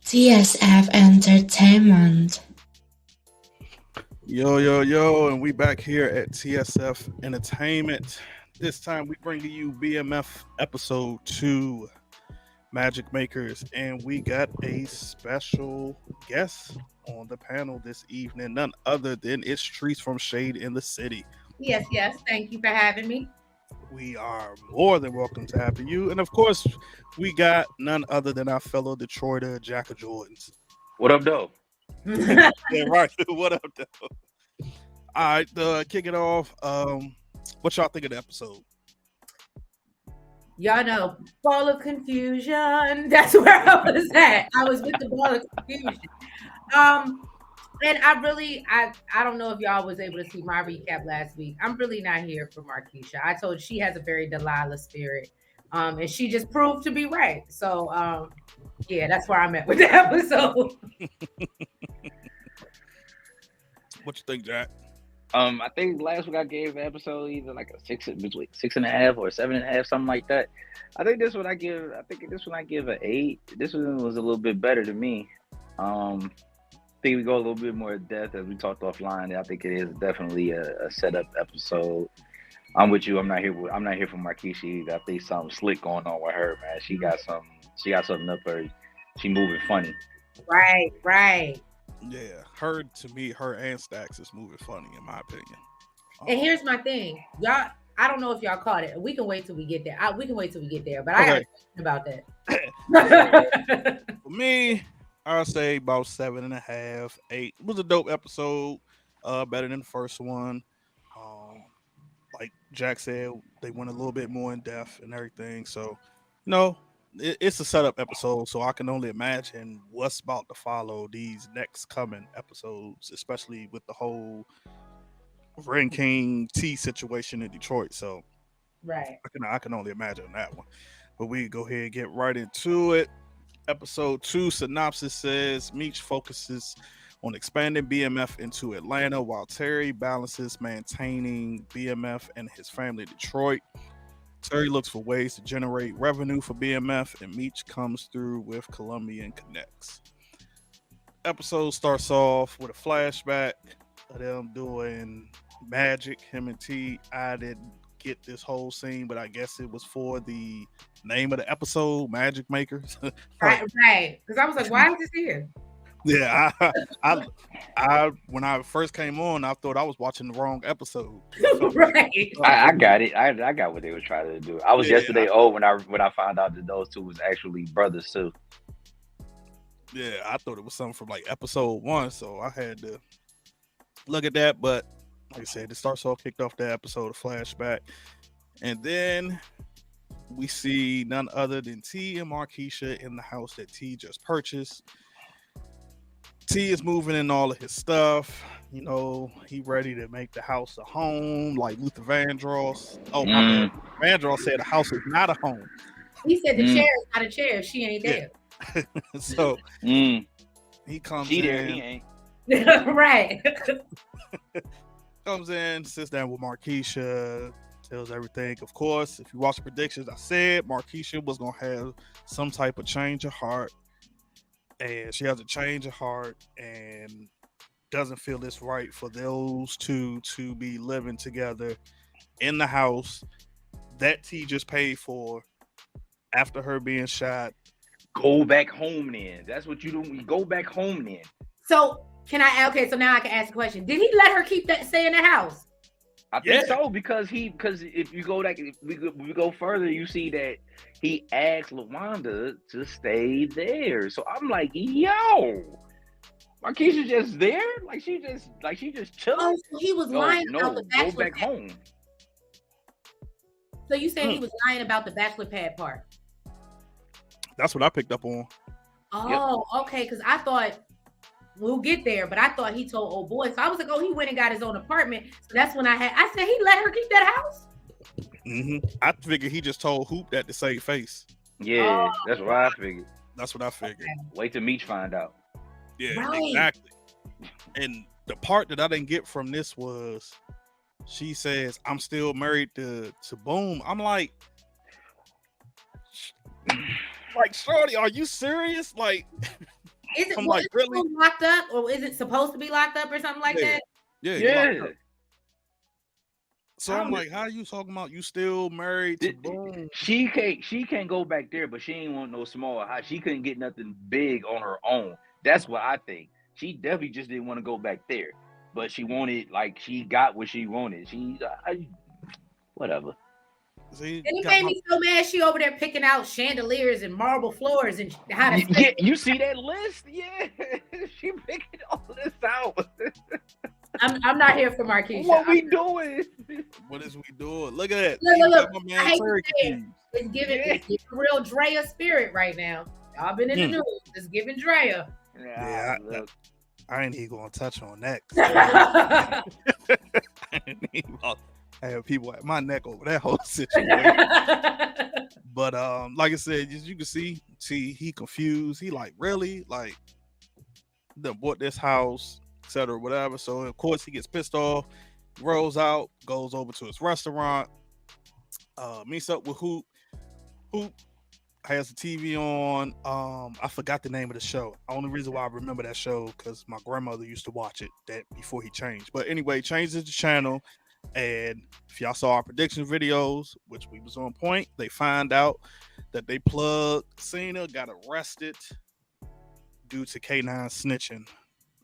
TSF Entertainment. Yo, and we back here at TSF Entertainment. This time we bring to you BMF episode 2, Magic Makers, and we got a special guest on the panel this evening, none other than it's Trees from Shade in the City. Yes. Thank you for having me. We are more than welcome to have you, and of course, we got none other than our fellow Detroiter, Jack of Jordans. What up, though? Yeah, right. What up, though? All right, kick it off. What y'all think of the episode? Y'all know, ball of confusion. That's where I was at. I was with the ball of confusion. And I don't know if y'all was able to see my recap last week. I'm really not here for Markeisha. I told you she has a very Delilah spirit. And she just proved to be right. So yeah, that's where I'm at with the episode. What you think, Jack? I think last week I gave the episode either like a between 6.5 or 7.5, something like that. I think this one I give an 8. This one was a little bit better to me. I think we go a little bit more in depth as we talked offline. I think it is definitely a setup episode. I'm with you. I'm not here for Markeisha either. I think something slick going on with her, man. She got something up her. She moving funny. Right. Yeah, her and Stacks is moving funny in my opinion. And here's my thing, y'all. I don't know if y'all caught it. We can wait till we get there. We can wait till we get there. But I got a question about that. For me, I'll say about 7.5, 8. It was a dope episode. Better than the first one. Like Jack said, they went a little bit more in depth and everything. So, it's a setup episode, so I can only imagine what's about to follow these next coming episodes, especially with the whole Ren King T situation in Detroit. So, right, I can only imagine that one. But we go ahead and get right into it. Episode 2 synopsis says Meech focuses on expanding BMF into Atlanta while Terry balances maintaining BMF and his family in Detroit. Terry looks for ways to generate revenue for BMF, and Meech comes through with Colombian connects. Episode starts off with a flashback of them doing magic, him and T. I didn't get this whole scene, but I guess it was for the name of the episode, Magic Makers. right. Because I was like, why is this here? Yeah, I when I first came on, I thought I was watching the wrong episode. Right. I got it. I got what they were trying to do. I was yesterday when I found out that those two was actually brothers too. Yeah, I thought it was something from like episode 1, so I had to look at that. But like I said, it starts off kicked off that episode of flashback, and then we see none other than T and Markeisha in the house that T just purchased. T is moving in all of his stuff. He ready to make the house a home, like Luther Vandross. Oh, my bad. Vandross said a house is not a home. He said the chair is not a chair if she ain't there. So he comes in. There, he ain't. Right. Comes in, sits down with Markeisha, tells everything. Of course, if you watch the predictions, I said Markeisha was going to have some type of change of heart. And she has a change of heart and doesn't feel it's right for those two to be living together in the house that T just paid for after her being shot. Go back home then. That's what you do. You go back home then. So so now I can ask a question. Did he let her stay in the house? I think so because if you go like if we go further, you see that he asked LaWanda to stay there. So I'm like, yo, Markeisha just there? Like she just chilling. Oh, so he was lying about the bachelor go back pad. home. So you saying he was lying about the bachelor pad part? That's what I picked up on. Oh, okay. Because I thought we'll get there, but I thought he told old boy. So I was like, oh, he went and got his own apartment. So that's when I said he let her keep that house. I figured he just told Hoop that to save face. Yeah, that's what I figured. That's what I figured. Okay. Wait till Meech find out. Yeah, right. Exactly. And the part that I didn't get from this was she says, I'm still married to Boom. I'm like, shorty, are you serious? Like, Is it, I'm well, like, is it really? still locked up, or is it supposed to be locked up or something like Yeah. that? Yeah, you locked Yeah. up. So I'm like, how you talking about you still married to Boom? She can't go back there, but she ain't want no small house. She couldn't get nothing big on her own. That's what I think. She definitely just didn't want to go back there, but she wanted, like, she got what she wanted. Whatever. See, And it got made my me so mad. She over there picking out chandeliers and marble floors and how to. Yeah, you see that list? Yeah, she picking all this out. I'm not here for Marquisha. What we doing? what is we doing? Look at that. Look, He look, got look. my I man hate to Terry say it. confused. It's giving, Yeah. it's giving real Drea spirit right now. Y'all been in the news. It's giving Drea. Yeah, I ain't even gonna touch on that. Right. I ain't even gonna have people at my neck over that whole situation. But like I said, as you can see, he confused. He like, really? Like, they bought this house, etc., whatever. So of course he gets pissed off, rolls out, goes over to his restaurant, meets up with Hoop. Hoop has the TV on. I forgot the name of the show. Only reason why I remember that show because my grandmother used to watch it that before he changed. But anyway, changes the channel. And if y'all saw our prediction videos, which we was on point, they find out that they plugged Cena, got arrested due to K9 snitching.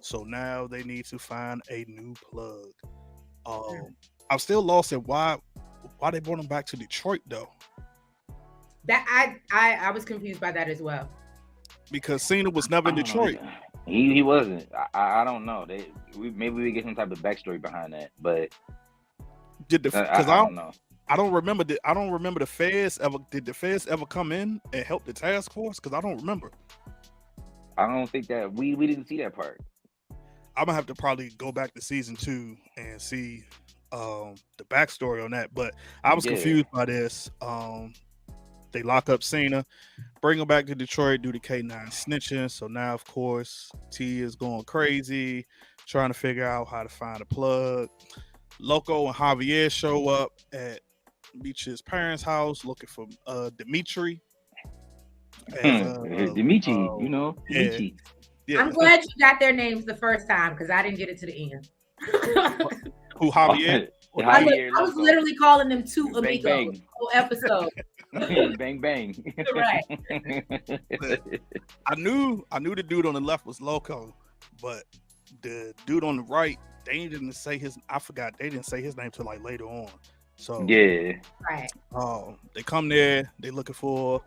So now they need to find a new plug. I'm still lost at why they brought him back to Detroit though. That I was confused by that as well. Because Cena was never in Detroit. He wasn't. I don't know. Maybe we get some type of backstory behind that, but because I don't know. I don't remember the feds ever. Did the feds ever come in and help the task force? Because I don't remember. I don't think that we didn't see that part. I'm gonna have to probably go back to season 2 and see the backstory on that. But I was confused by this. They lock up Cena, bring him back to Detroit due to K9 snitching. So now, of course, T is going crazy, trying to figure out how to find a plug. Loco and Javier show up at Meech's parents' house looking for Dimitri. Dimitri, you know, Dimitri. Yeah. I'm glad you got their names the first time because I didn't get it to the end. Who, Javier? Javier, I was literally calling them two amigos bang. the whole episode. Bang bang. Right. I knew the dude on the left was Loco, but the dude on the right, they didn't say his. I forgot they didn't say his name till like later on. So yeah, right. They come there. They looking for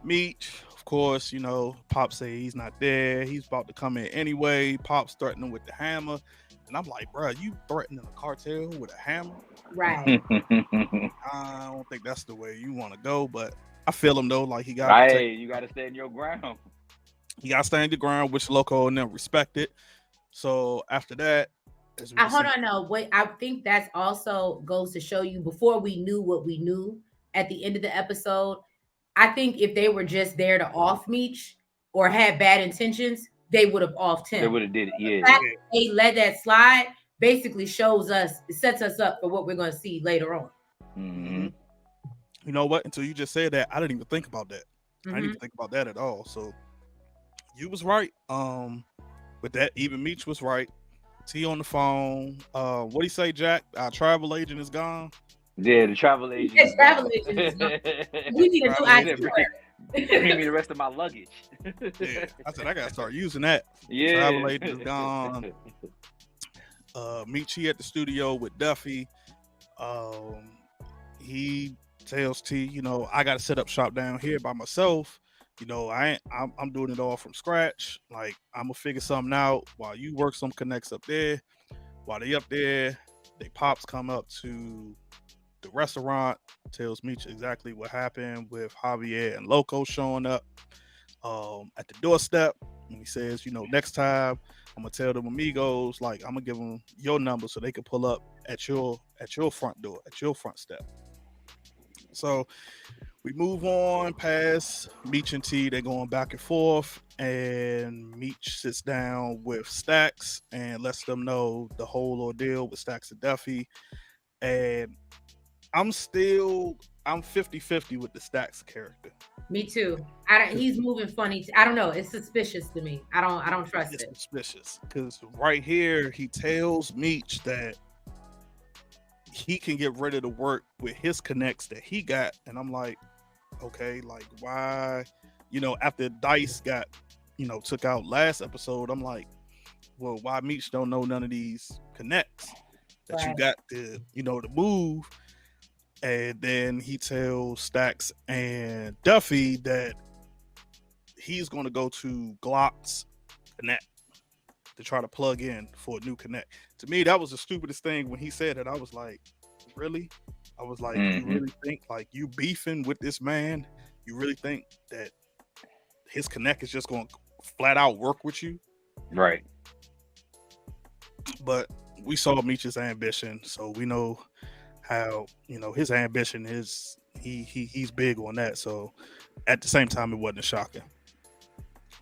Meech. Of course, you know, Pop say he's not there. He's about to come in anyway. Pop's threatening with the hammer, and I'm like, bro, you threatening a cartel with a hammer? Right. I don't think that's the way you want to go, but I feel him though. Like he got. Hey, you got to stand your ground. You got to stand your ground, which Loco and them respect it. So after that, hold on, no, wait. I think that's also goes to show you before we knew what we knew at the end of the episode. I think if they were just there to off Meech or had bad intentions, they would have offed him. They would have did it. Yeah. The fact that they let that slide basically shows us, it sets us up for what we're going to see later on. Mm-hmm. You know what? Until you just said that, I didn't even think about that. Mm-hmm. I didn't even think about that at all. So you was right. With that, even Meech was right. T on the phone. What do you say, Jack? Our travel agent is gone. Yeah, the travel agent. Yeah, travel agent is gone. We need a new itinerary. Bring me the rest of my luggage. Yeah, I said I gotta start using that. Yeah, travel agent is gone. Meech, he at the studio with Duffy. He tells T, you know, I gotta set up shop down here by myself. You know, I'm doing it all from scratch. Like, I'm gonna figure something out while you work some connects up there. While they up there, they pops come up to the restaurant, tells Meech exactly what happened with Javier and Loco showing up at the doorstep. And he says, you know, next time I'm gonna tell them amigos, like, I'm gonna give them your number so they can pull up at your front door, at your front step. So we move on past Meech and T. They're going back and forth, and Meech sits down with Stacks and lets them know the whole ordeal with Stacks and Duffy. And I'm still I'm 50-50 with the Stacks character. Me too. He's moving funny. I don't know. It's suspicious to me. I don't trust It's it. suspicious because right here he tells Meech that he can get rid of the work with his connects that he got, and I'm like, okay, like why? After Dice got, took out last episode, I'm like, well, why Meech don't know none of these connects that you Right. got to move? And then he tells Stacks and Duffy that he's going to go to Glock's connect to try to plug in for a new connect. To me, that was the stupidest thing when he said it. I was like, really? I was like, you really think like you beefing with this man? You really think that his connect is just going to flat out work with you? Right. But we saw Meech's ambition, so we know how his ambition is. He's big on that. So at the same time, it wasn't shocking.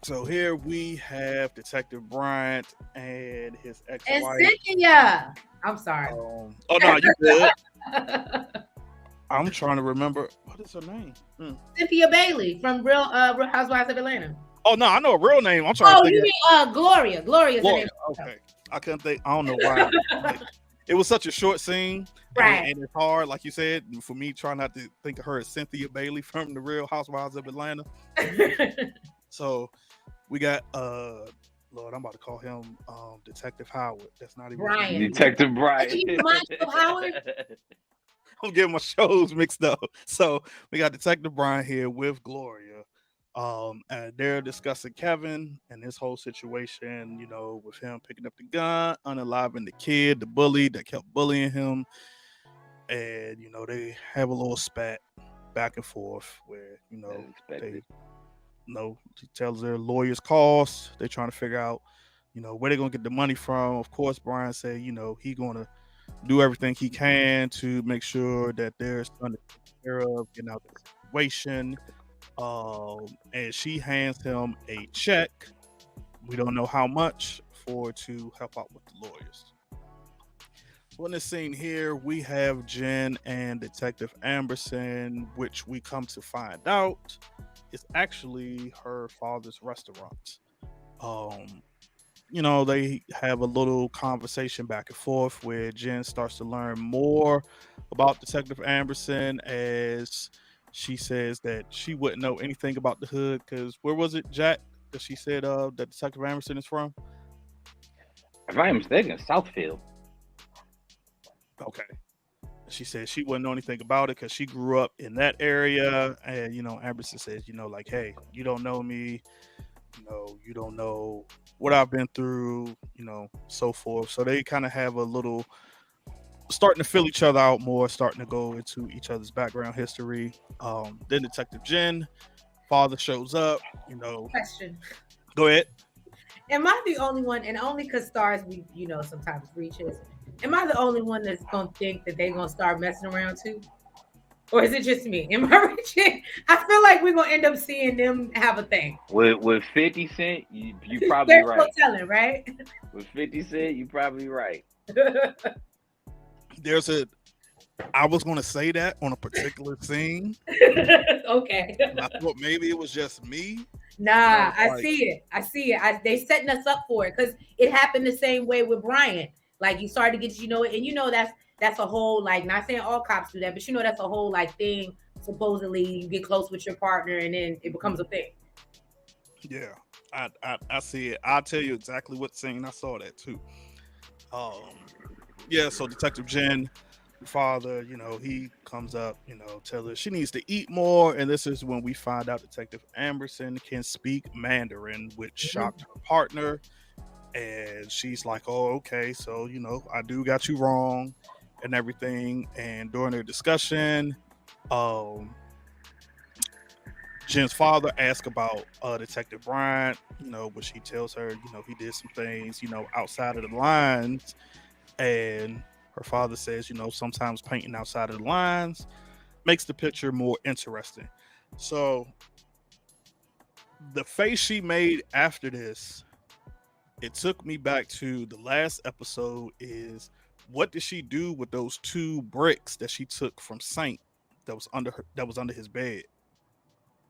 So here we have Detective Bryant and his ex-wife. And Cynthia. I'm sorry. Oh no, you good. I'm trying to remember what is her name. Cynthia Bailey from Real Housewives of Atlanta. Oh no, I know a real name. I'm trying to think. You mean Gloria? Gloria's her name. Okay, I couldn't think. I don't know why. It was such a short scene, right? And it's hard, like you said, for me trying not to think of her as Cynthia Bailey from the Real Housewives of Atlanta. So we got Lord, I'm about to call him Detective Howard. That's not even Brian. Detective Brian. You remind you of Howard? I'm getting my shows mixed up. So we got Detective Brian here with Gloria. And they're discussing Kevin and this whole situation, with him picking up the gun, unaliving the kid, the bully that kept bullying him. And, they have a little spat back and forth where, he tells their lawyers costs. They're trying to figure out, where they're going to get the money from. Of course, Brian said, he's going to do everything he can to make sure that their son is taken care of, getting out of the situation. And she hands him a check. We don't know how much to help out with the lawyers. So in this scene here, we have Jen and Detective Amberson, which we come to find out is actually her father's restaurant. They have a little conversation back and forth where Jen starts to learn more about Detective Amberson as she says that she wouldn't know anything about the hood because where was it, Jack, that she said that Detective Amberson is from? If I'm mistaken, Southfield. Okay. She said she wouldn't know anything about it because she grew up in that area. And, Amberson says, like, hey, you don't know me. You don't know what I've been through, so forth. So they kind of have a little starting to fill each other out more, starting to go into each other's background history. Then Detective Jen, father shows up, Question. Go ahead. Am I the only one, and only because STARZ, we, sometimes reaches, am I the only one that's going to think that they're going to start messing around too? Or is it just me? Am I reaching? I feel like we're going to end up seeing them have a thing. With 50 Cent, you probably right. No telling, right? With 50 Cent, you probably right. I was going to say that on a particular scene. Okay. I thought maybe it was just me. Nah, I see it. They setting us up for it because it happened the same way with Brian. Like you started to get, and that's a whole, like, not saying all cops do that, but that's a whole like thing. Supposedly you get close with your partner and then it becomes a thing. Yeah, I see it. I'll tell you exactly what scene I saw that too. Yeah, so Detective Jen, father, he comes up, tell her she needs to eat more, and this is when we find out Detective Amberson can speak Mandarin, which shocked her partner, and she's like, oh, okay, so I do got you wrong and everything. And during their discussion, Jen's father asks about Detective Bryant, but she tells her, he did some things, outside of the lines. And her father says, sometimes painting outside of the lines makes the picture more interesting. So the face she made after this, it took me back to the last episode is what did she do with those 2 bricks that she took from Saint that was under his bed.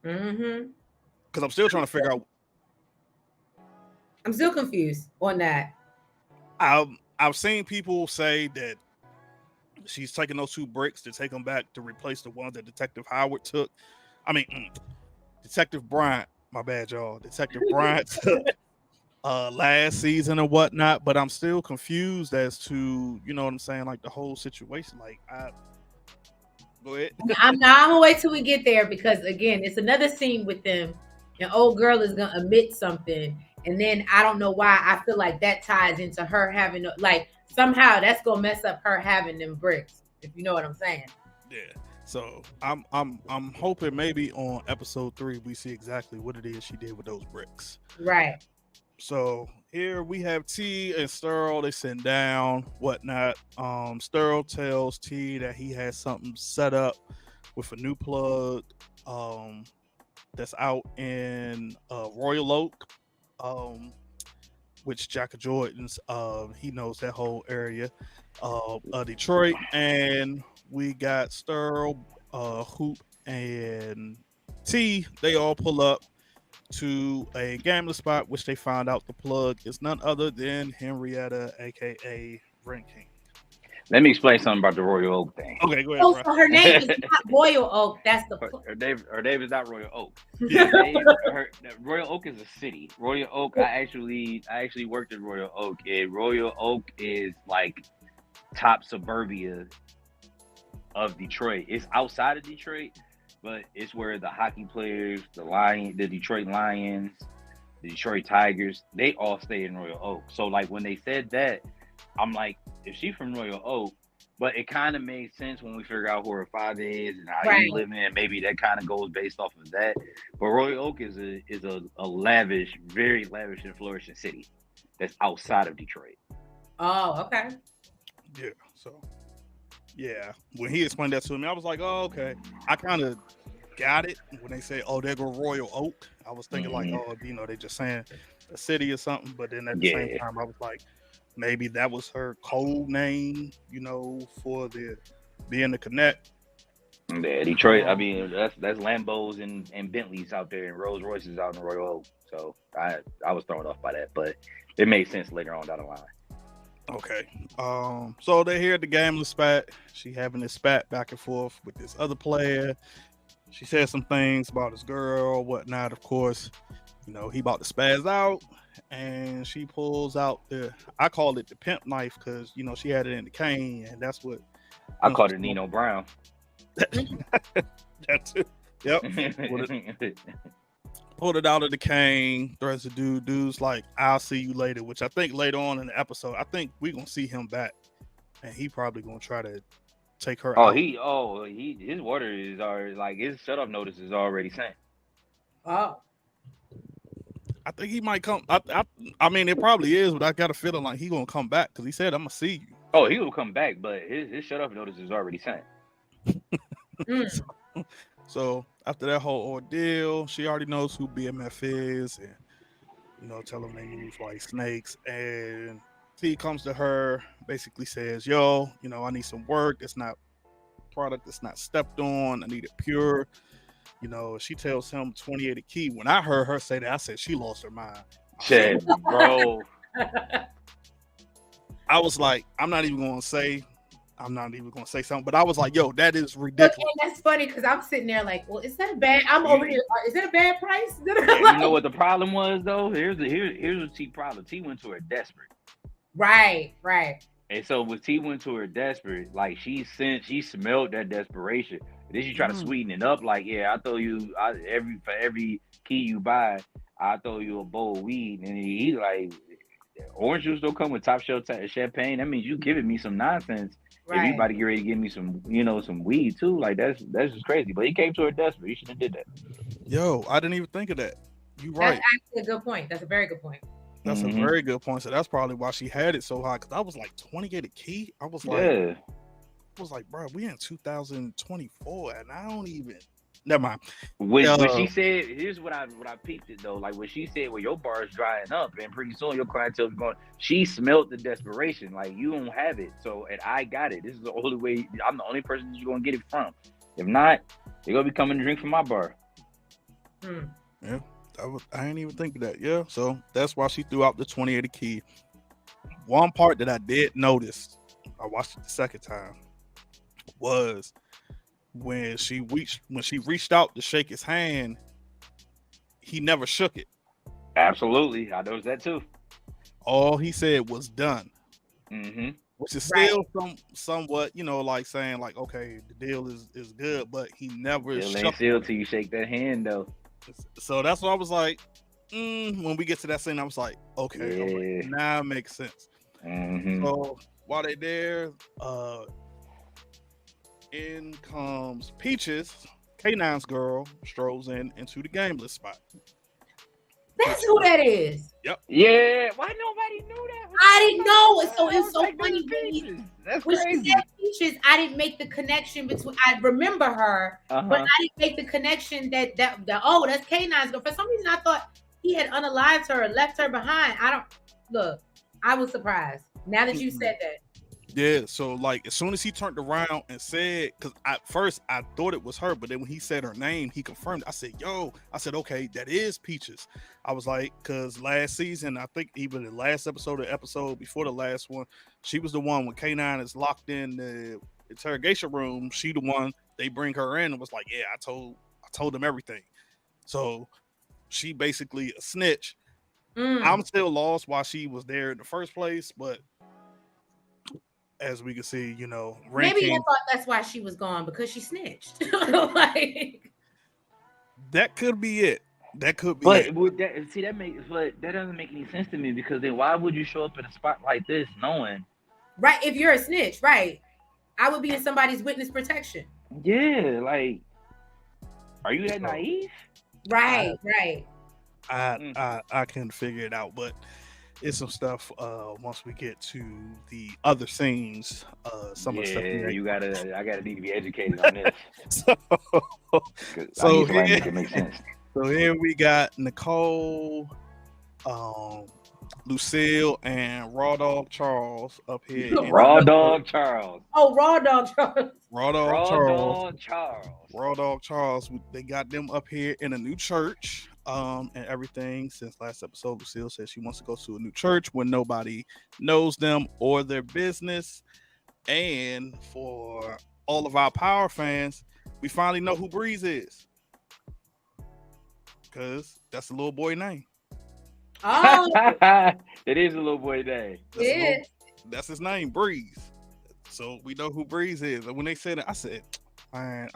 Mm-hmm. Because I'm still trying to figure out. I'm still confused on that. I've seen people say that she's taking those 2 bricks to take them back to replace the ones that Detective Howard took. I mean, Detective Bryant. My bad, y'all. Detective Bryant took last season or whatnot. But I'm still confused as to, you know what I'm saying, like the whole situation. Like, go ahead. I'm gonna wait till we get there because again, it's another scene with them. An old girl is gonna admit something, and then I don't know why I feel like that ties into her having like somehow that's gonna mess up her having them bricks. If you know what I'm saying. Yeah. So I'm hoping maybe on episode 3 we see exactly what it is she did with those bricks. Right. So here we have T and Sterl. They sit down, whatnot. Sterl tells T that he has something set up with a new plug that's out in Royal Oak, which Jack of Jordan's. He knows that whole area of Detroit. And we got Sterl, Hoop, and T. They all pull up to a gambling spot, which they find out the plug is none other than Henrietta, aka Ren King. Let me explain something about the Royal Oak thing. Okay, go ahead. Oh, so her name is not Royal Oak. That's the Her name is not Royal Oak. Yeah. Royal Oak is a city. Royal Oak. I actually worked in Royal Oak, and Royal Oak is like top suburbia of Detroit. It's outside of Detroit, but it's where the hockey players, the Detroit Lions, the Detroit Tigers, they all stay in Royal Oak. So like when they said that, I'm like, if she's from Royal Oak, but it kind of made sense when we figure out who her father is and how he's living, and maybe that kind of goes based off of that. But Royal Oak is a lavish, very lavish and flourishing city that's outside of Detroit. Oh, okay. Yeah. So yeah, when he explained that to me, I was like, oh, okay. I kind of got it when they say, oh, there go Royal Oak. I was thinking like, oh, you know, they just saying a city or something. But then at the same time, I was like, maybe that was her code name, you know, for being the connect. Yeah, Detroit. I mean, that's Lambos and Bentleys out there, and Rolls Royces out in Royal Oak. So I was thrown off by that, but it made sense later on down the line. Okay. So they're here at the gambling spot. She having this spat back and forth with this other player. She said some things about his girl, whatnot. Of course, you know, he about to spaz out, and she pulls out I call it the pimp knife because, you know, she had it in the cane, and that's what I called it Nino Brown. That's it. Yep. Pulled it out of the cane, threats the dude's like, I'll see you later, which I think later on in the episode, I think we're gonna see him back, and he probably gonna try to take her out. His water is already, like, his shut up notice is already sent. Oh. I think he might come. I mean, it probably is, but I got a feeling like he gonna come back because he said, I'm gonna see you. Oh, he will come back, but his shut up notice is already sent. So after that whole ordeal, she already knows who BMF is, and, you know, tell them they move like snakes. And T comes to her, basically says, yo, you know, I need some work. It's not product that's not stepped on. I need it pure. You know, she tells him 28 a key. When I heard her say that, I said she lost her mind. Shit, bro. I was like, I'm not even gonna say something, but I was like, yo, that is ridiculous. Okay, that's funny because I'm sitting there like, well, is that a bad? I'm over here. Is that a bad price? You know what the problem was though? Here's what T problem. T went to her desperate. Right. And so when T went to her desperate, like she smelled that desperation. And then she tried to sweeten it up, like, yeah, I throw you for every key you buy, I throw you a bowl of weed. And he like, orange juice don't come with top shelf champagne. That means you giving me some nonsense. Right. If anybody get ready to give me some, you know, some weed too, like that's just crazy. But he came to her desperate. He should have did that. Yo, I didn't even think of that. You right. That's actually a good point. That's a very good point. That's a very good point. So that's probably why she had it so high. Because I was like, 28 a key. I was like, bro, we in 2024, and I don't even. Never mind. When she said, here's what I peeped it though. Like when she said, well, your bar is drying up, and pretty soon your clientele is going. She smelled the desperation. Like, you don't have it, so and I got it. This is the only way. I'm the only person that you're gonna get it from. If not, they're gonna be coming to drink from my bar. Yeah, I didn't even think of that. Yeah, so that's why she threw out the 2080 key. One part that I did notice, I watched it the second time, was when she reached out to shake his hand, he never shook it. Absolutely, I noticed that too. All he said was done, Mm-hmm. which is Right. still somewhat, like saying like, okay, the deal is good, but he never Still shook ain't sealed it. till you shake that hand, though. So that's what I was like. When we get to that scene, I was like, okay, all right, Yeah. now it makes sense. Mm-hmm. So while they there, in comes Peaches, K9's girl, strolls into the gameless spot. That's who that is. Yeah. Why nobody knew that? I didn't know. So I it's was so like, funny dude, when Peaches. That's when she crazy. said Peaches, I didn't make the connection between. I remember her, but I didn't make the connection that oh, that's K9's girl. For some reason, I thought he had unalived her or left her behind. I don't look. I was surprised now that you said that. Yeah, so like as soon as he turned around and said, because at first I thought it was her, but then when he said her name, he confirmed. I said, I said, okay, that is Peaches. I was like, because last season, I think even the last episode or episode before the last one, she was the one when K9 is locked in the interrogation room. She the one they bring her in and was like, yeah, I told them everything. So she basically a snitch. I'm still lost why she was there in the first place, but as we can see, Ren Maybe I King. thought that's why she was gone because she snitched. Like, That could be it. That could be But it. would that but that doesn't make any sense to me because then why would you show up in a spot like this knowing? right? If you're a snitch, right? I would be in somebody's witness protection. Yeah, like, are you that naive? Right. I can figure it out, but it's some stuff. Once we get to the other scenes, some of the stuff. I gotta need to be educated on this. so, 'Cause I so need somebody to here, make it make sense. so here we got Nicole, Lucille, and Raw Dog Charles up here. Raw Dog Charles. Oh, Raw Dog Charles. Raw Dog Raw Charles. Dog Charles. Raw Dog Charles. They got them up here in a new church, and everything. Since last episode, Lucille said she wants to go to a new church where nobody knows them or their business. And for all of our Power fans, we finally know who Breeze is, because that's the little boy name. Oh, It is a little boy name. That's his name, Breeze. So we know who Breeze is. And when they said it, I said, man,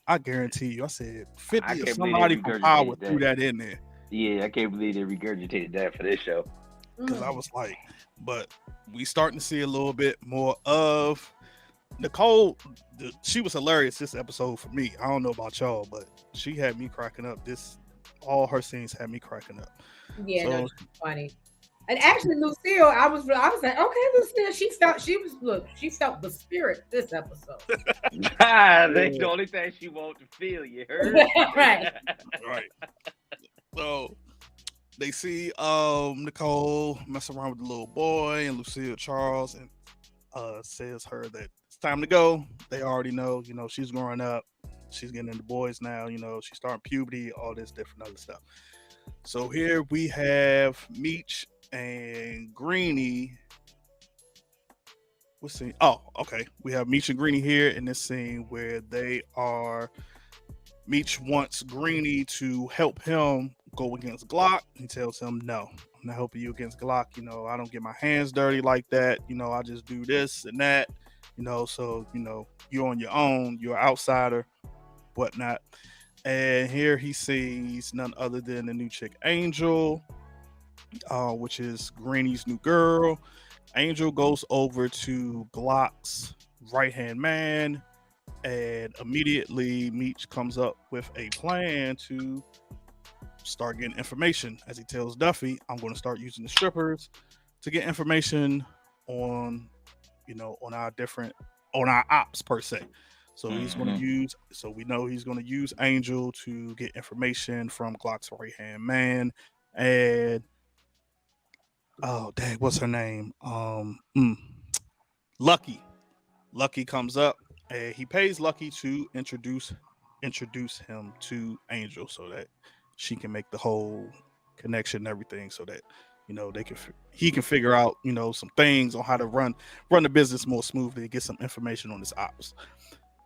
I guarantee you, I said 50 or somebody from Power threw that in there. Yeah, I can't believe they regurgitated that for this show. Because I was like, but we starting to see a little bit more of Nicole. She was hilarious this episode for me. I don't know about y'all, but she had me cracking up. All her scenes had me cracking up. Yeah, no, she's funny. And actually, Lucille, I was like, okay, Lucille, she felt the spirit this episode. The only thing she wants to feel, you heard? Right. So they see Nicole messing around with the little boy and Lucille Charles, and says her that it's time to go. They already know, she's growing up. She's getting into boys now, she's starting puberty, all this different other stuff. So here we have Meech and Greenie. What scene? Oh, okay. We have Meech and Greenie here in this scene where Meech wants Greenie to help him go against Glock. He tells him, no, I'm not helping you against Glock. I don't get my hands dirty like that. I just do this and that, so, you're on your own. You're an outsider, whatnot. And here he sees none other than the new chick, Angel, which is Greenie's new girl. Angel goes over to Glock's right-hand man, and immediately Meech comes up with a plan to start getting information. As he tells Duffy, I'm going to start using the strippers to get information on, on our ops per se. So he's going to use. So we know he's going to use Angel to get information from Glock's right-hand man, and oh dang, what's her name? Lucky. Lucky comes up and he pays Lucky to introduce him to Angel so that she can make the whole connection and everything, so that he can figure out some things on how to run the business more smoothly, get some information on his ops.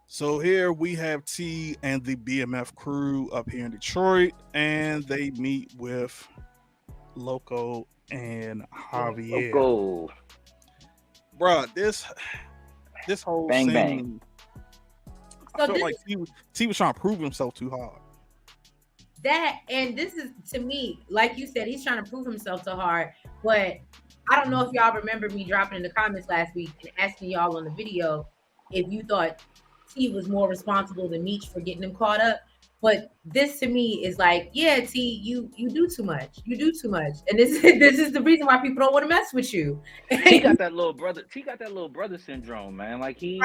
So here we have T and the BMF crew up here in Detroit, and they meet with Loco and Javier. Loco. Bruh, this whole Bang, scene, bang. I felt like T was trying to prove himself too hard. And this is, to me, like you said, he's trying to prove himself so hard. But I don't know if y'all remember me dropping in the comments last week and asking y'all on the video if you thought T was more responsible than Meech for getting him caught up. But this to me is like, yeah, T, you do too much. You do too much. And this is the reason why people don't want to mess with you. T got that little brother syndrome, man. Like he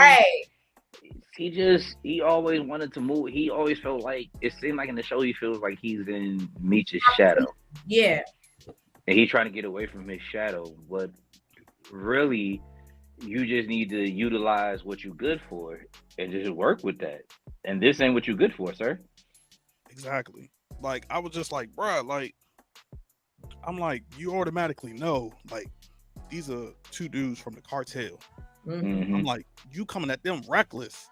always wanted to move. He always felt like, it seemed like in the show he feels like he's in Meech's shadow. Yeah. And he's trying to get away from his shadow. But really, you just need to utilize what you're good for and just work with that. And this ain't what you're good for, sir. Exactly. Like, I was just like, bruh, like, I'm like, you automatically know, like, these are two dudes from the cartel. Mm-hmm. I'm like, you coming at them reckless,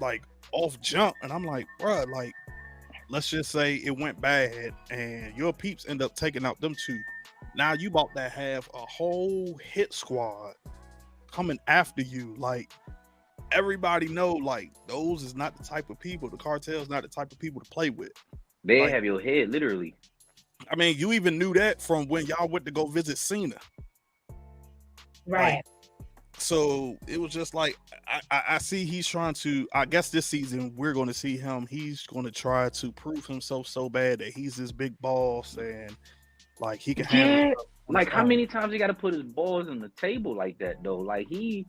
like, off jump. And I'm like, bruh, like, let's just say it went bad and your peeps end up taking out them two. Now you about to have a whole hit squad coming after you. Like, everybody know, like, those is not the type of people, the cartel's not the type of people to play with. They like, have your head, literally. I mean, you even knew that from when y'all went to go visit Cena. Right. Like, so it was just like, I see he's trying to, I guess this season we're going to see him, he's going to try to prove himself so bad that he's this big boss and like he can handle it. Like, how many times he got to put his balls on the table like that though? Like, he,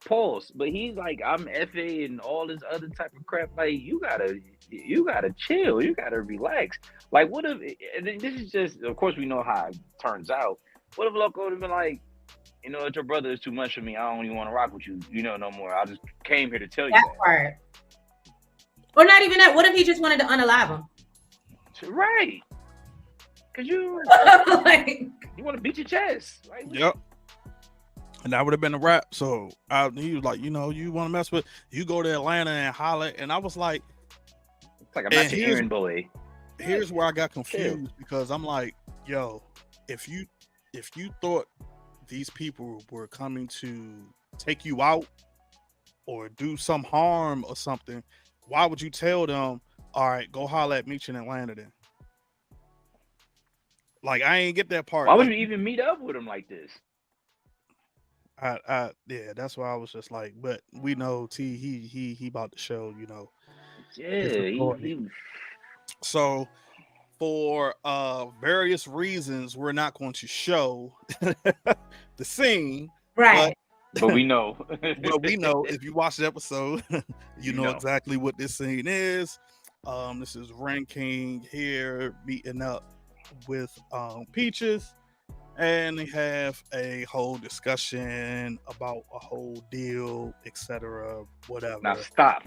pause, but he's like, I'm FA and all this other type of crap. Like, you gotta chill, you gotta relax. Like, what if, and this is just, of course we know how it turns out, what if Loco would have been like, your brother is too much for me, I don't even want to rock with you, no more, I just came here to tell you that part. Or not even that, what if he just wanted to unalive him? Right. Cause you like, you want to beat your chest. Like, yep. And that would have been a wrap. So he was like, you want to mess with, you go to Atlanta and holler. And I was like, it's like, I'm not your errand boy. Here's where I got confused because I'm like, yo, if you thought these people were coming to take you out or do some harm or something, why would you tell them, all right, go holler at Meech in Atlanta then? Like, I ain't get that part. Why would you even meet up with him like this? Yeah, that's why I was just like, but we know T, he about to show, Yeah, So for various reasons, we're not going to show the scene, right? But we know. But we know if you watch the episode, you know exactly what this scene is. This is Ren King here meeting up with Peaches, and they have a whole discussion about a whole deal, etc., whatever. Now stop.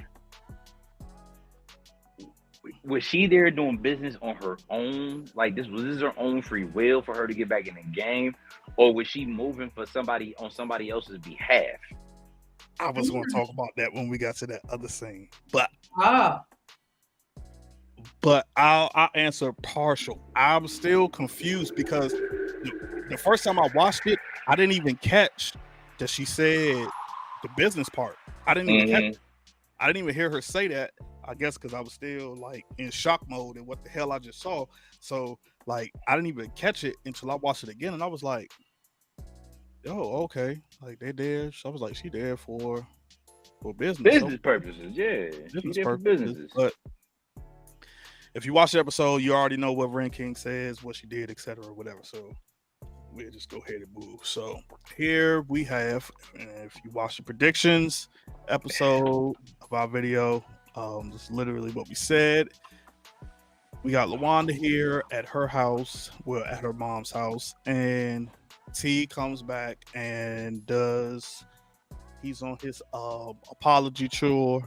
Was she there doing business on her own? Like, this her own free will for her to get back in the game, or was she moving for somebody on somebody else's behalf? I was going to talk about that when we got to that other scene, but I'll answer partial. I'm still confused because the first time I watched it, I didn't even catch that she said the business part. I didn't even catch it. I didn't even hear her say that. I guess because I was still like in shock mode and what the hell I just saw. So like I didn't even catch it until I watched it again, and I was like, "Oh, okay." Like they there. So I was like, "She there for business purposes." Yeah, business she there for purposes. businesses. But if you watch the episode, you already know what Ren King says, what she did, etc., whatever. So we'll just go ahead and move. So here we have, if you watch the predictions episode of our video, this is literally what we said. We got LaWanda here at her house, well, at her mom's house, and T comes back and He's on his apology tour.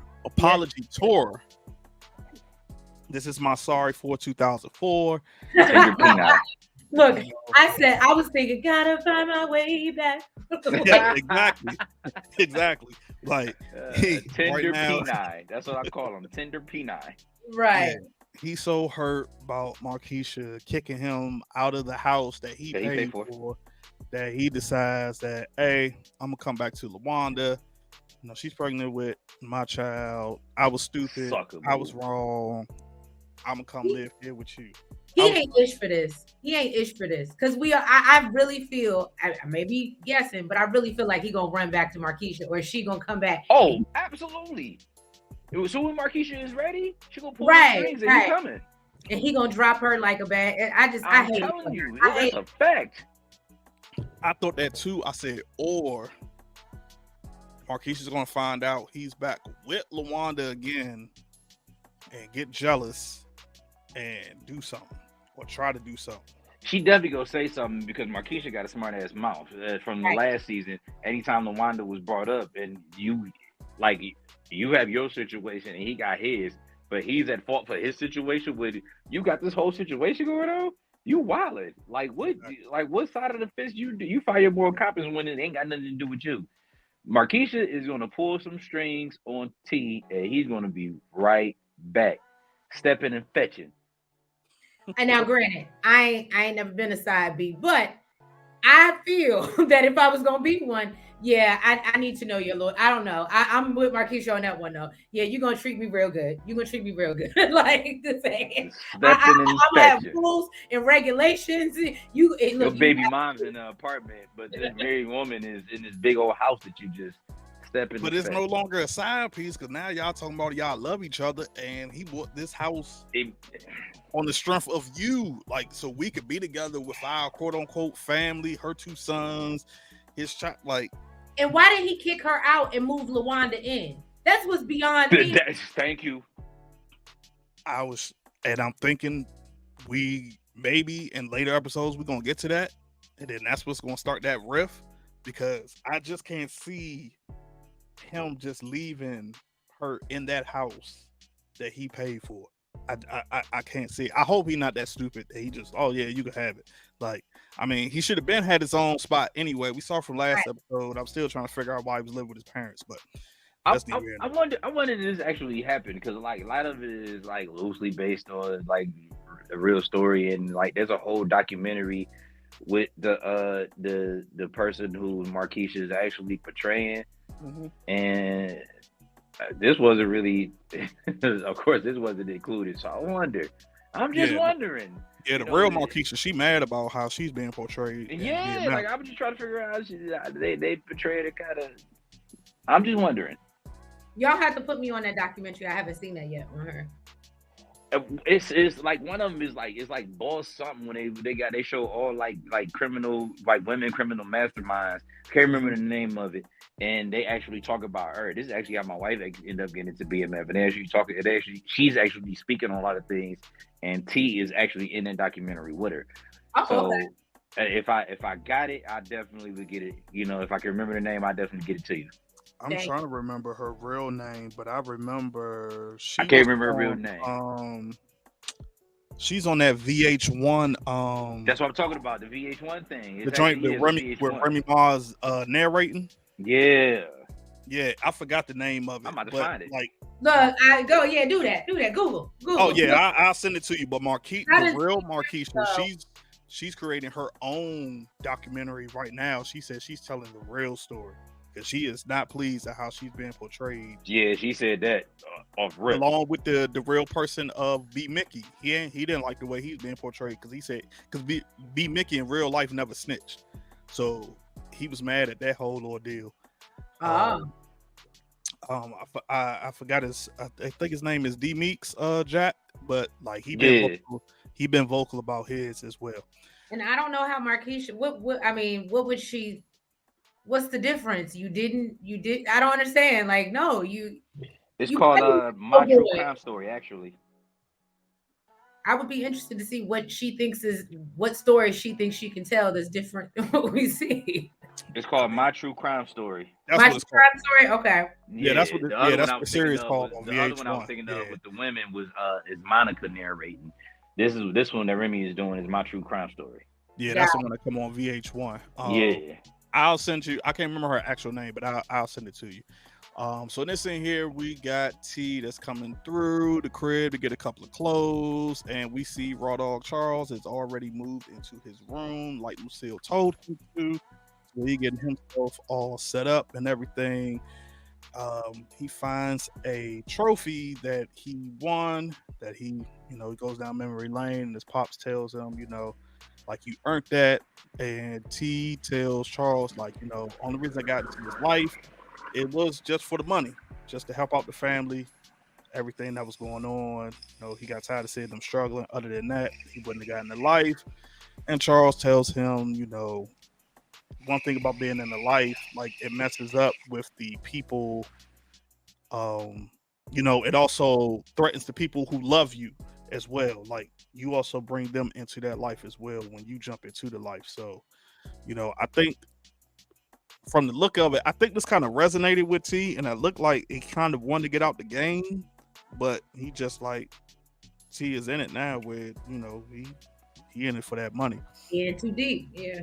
This is my sorry for 2004. Tender peanut. Look, I was thinking, gotta find my way back. Yeah, exactly. Like Tender right now, peanut. That's what I call him. Tender peanut. Right. He's so hurt about Markeisha kicking him out of the house that he paid for that he decides that, hey, I'm gonna come back to LaWanda. You know, she's pregnant with my child. I was stupid. I was wrong. I'm gonna come live here with you. He ain't ish for this. Because I really feel, I may be guessing, but I really feel like he gonna run back to Markeisha, or she gonna come back. Oh, absolutely. So when Markeisha is ready, she gonna pull the strings and he coming. And he gonna drop her like a bag. I'm telling you, that's a fact. I thought that too. I said, or Markeisha's gonna find out he's back with LaWanda again and get jealous and do something or try to do something. She definitely gonna say something because Markeisha got a smart ass mouth from the last season. Anytime LaWanda was brought up and you have your situation and he got his, but he's at fault for his situation with you got this whole situation going on. You wildin'. Like what? Like what side of the fence you do? You fire moral competence when it ain't got nothing to do with you. Markeisha is gonna pull some strings on T, and he's gonna be right back, stepping and fetching. And now, granted, I ain't never been a side B, but I feel that if I was gonna be one, yeah, I need to know your Lord. I don't know. I'm with Markeisha on that one though. Yeah, you're gonna treat me real good. Like the saying. I'm gonna have rules and regulations. Your baby mom's in an apartment, but this married woman is in this big old house that you just step in. But it's no longer a side piece because now y'all talking about y'all love each other, and he bought this house on the strength of you, like so we could be together with our quote unquote family, her two sons, his child, like. And why did he kick her out and move LaWanda in? That's what's beyond me. Thank you. I'm thinking we maybe in later episodes we're gonna get to that, and then that's what's gonna start that rift because I just can't see him just leaving her in that house that he paid for. I can't see it. I hope he's not that stupid that he just, oh yeah, you can have it. Like, I mean, he should have had his own spot anyway. We saw from last episode. I'm still trying to figure out why he was living with his parents, but I wonder if this actually happened because like a lot of it is like loosely based on like a real story, and like there's a whole documentary with the person who Markeisha is actually portraying, and this wasn't really, of course, this wasn't included. So I'm just wondering. Yeah, the real Markeisha, she mad about how she's being portrayed. Yeah, like I'm just trying to figure out how they portrayed it kind of. I'm just wondering. Y'all have to put me on that documentary. I haven't seen that yet on her. It's like one of them is like it's like Boss something when they show all like criminal like women criminal masterminds. Can't remember the name of it, and they actually talk about her. This is actually how my wife ended up getting into BMF, and they actually talking. She's actually speaking on a lot of things, and T is actually in that documentary with her. So if I got it, I definitely would get it. You know, if I can remember the name, I definitely get it to you. I'm trying to remember her real name, but I remember I can't remember her real name. She's on that VH1. That's what I'm talking about. The VH1 thing. The joint with Remy Ma's narrating. Yeah. Yeah, I forgot the name of it. I'm about to find it. Like, look, do that. Google. Oh yeah, I'll send it to you. But the real Markeisha, she's creating her own documentary right now. She says she's telling the real story. Because she is not pleased at how she's being portrayed. Yeah, she said that off rip. Along with the real person of B. Mickey. He didn't like the way he's being portrayed because he said B. Mickey in real life never snitched. So he was mad at that whole ordeal. I forgot I think his name is D. Meeks, Jack, but like he been vocal about his as well. And I don't know how Markeisha. What would she? What's the difference? You did. I don't understand. Like, no, It's called My True Crime Story, actually. I would be interested to see what story she thinks she can tell that's different than what we see. It's called My True Crime Story. That's My what it's called. crime story. Okay. Yeah, that's what. The other one That's I what the was thinking series of called was on the other one I was VH1. thinking Yeah. of with the women was is Monica narrating. This one that Remy is doing is My True Crime Story. Yeah, that's the one that come on VH1. Yeah. I'll send you. I can't remember her actual name, but I'll send it to you. So in this thing here, we got T that's coming through the crib to get a couple of clothes, and we see Raw Dog Charles has already moved into his room, like Lucille told him to. So he getting himself all set up and everything. He finds a trophy that he won. That he goes down memory lane, and his pops tells him, like you earned that. And T tells Charles, like, only reason I got into his life, it was just for the money, just to help out the family, everything that was going on. He got tired of seeing them struggling. Other than that, he wouldn't have gotten the life. And Charles tells him, one thing about being in the life, like it messes up with the people. It also threatens the people who love you as well. Like you also bring them into that life as well when you jump into the life. So, I think from the look of it, I think this kind of resonated with T, and it looked like he kind of wanted to get out the game, but he just like T is in it now where, he in it for that money. Yeah, too deep. Yeah.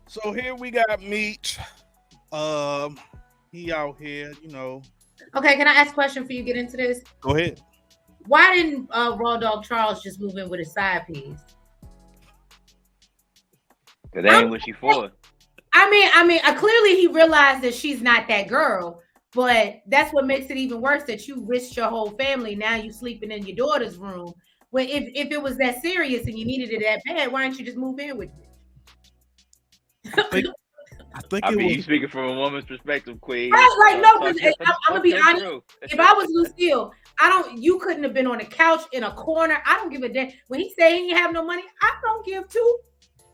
So here we got Meech. He out here, Okay, can I ask a question for you get into this? Go ahead. Why didn't Raw Dog Charles just move in with his side piece? Because that ain't what she for. I mean, clearly he realized that she's not that girl, but that's what makes it even worse that you risked your whole family. Now you sleeping in your daughter's room. Well, if it was that serious and you needed it that bad, why don't you just move in with me? I mean, you speaking from a woman's perspective, Queen. Like, no, because I'm gonna be honest. If I was Lucille, you couldn't have been on a couch in a corner. I don't give a damn. When he say he have no money, I don't give two.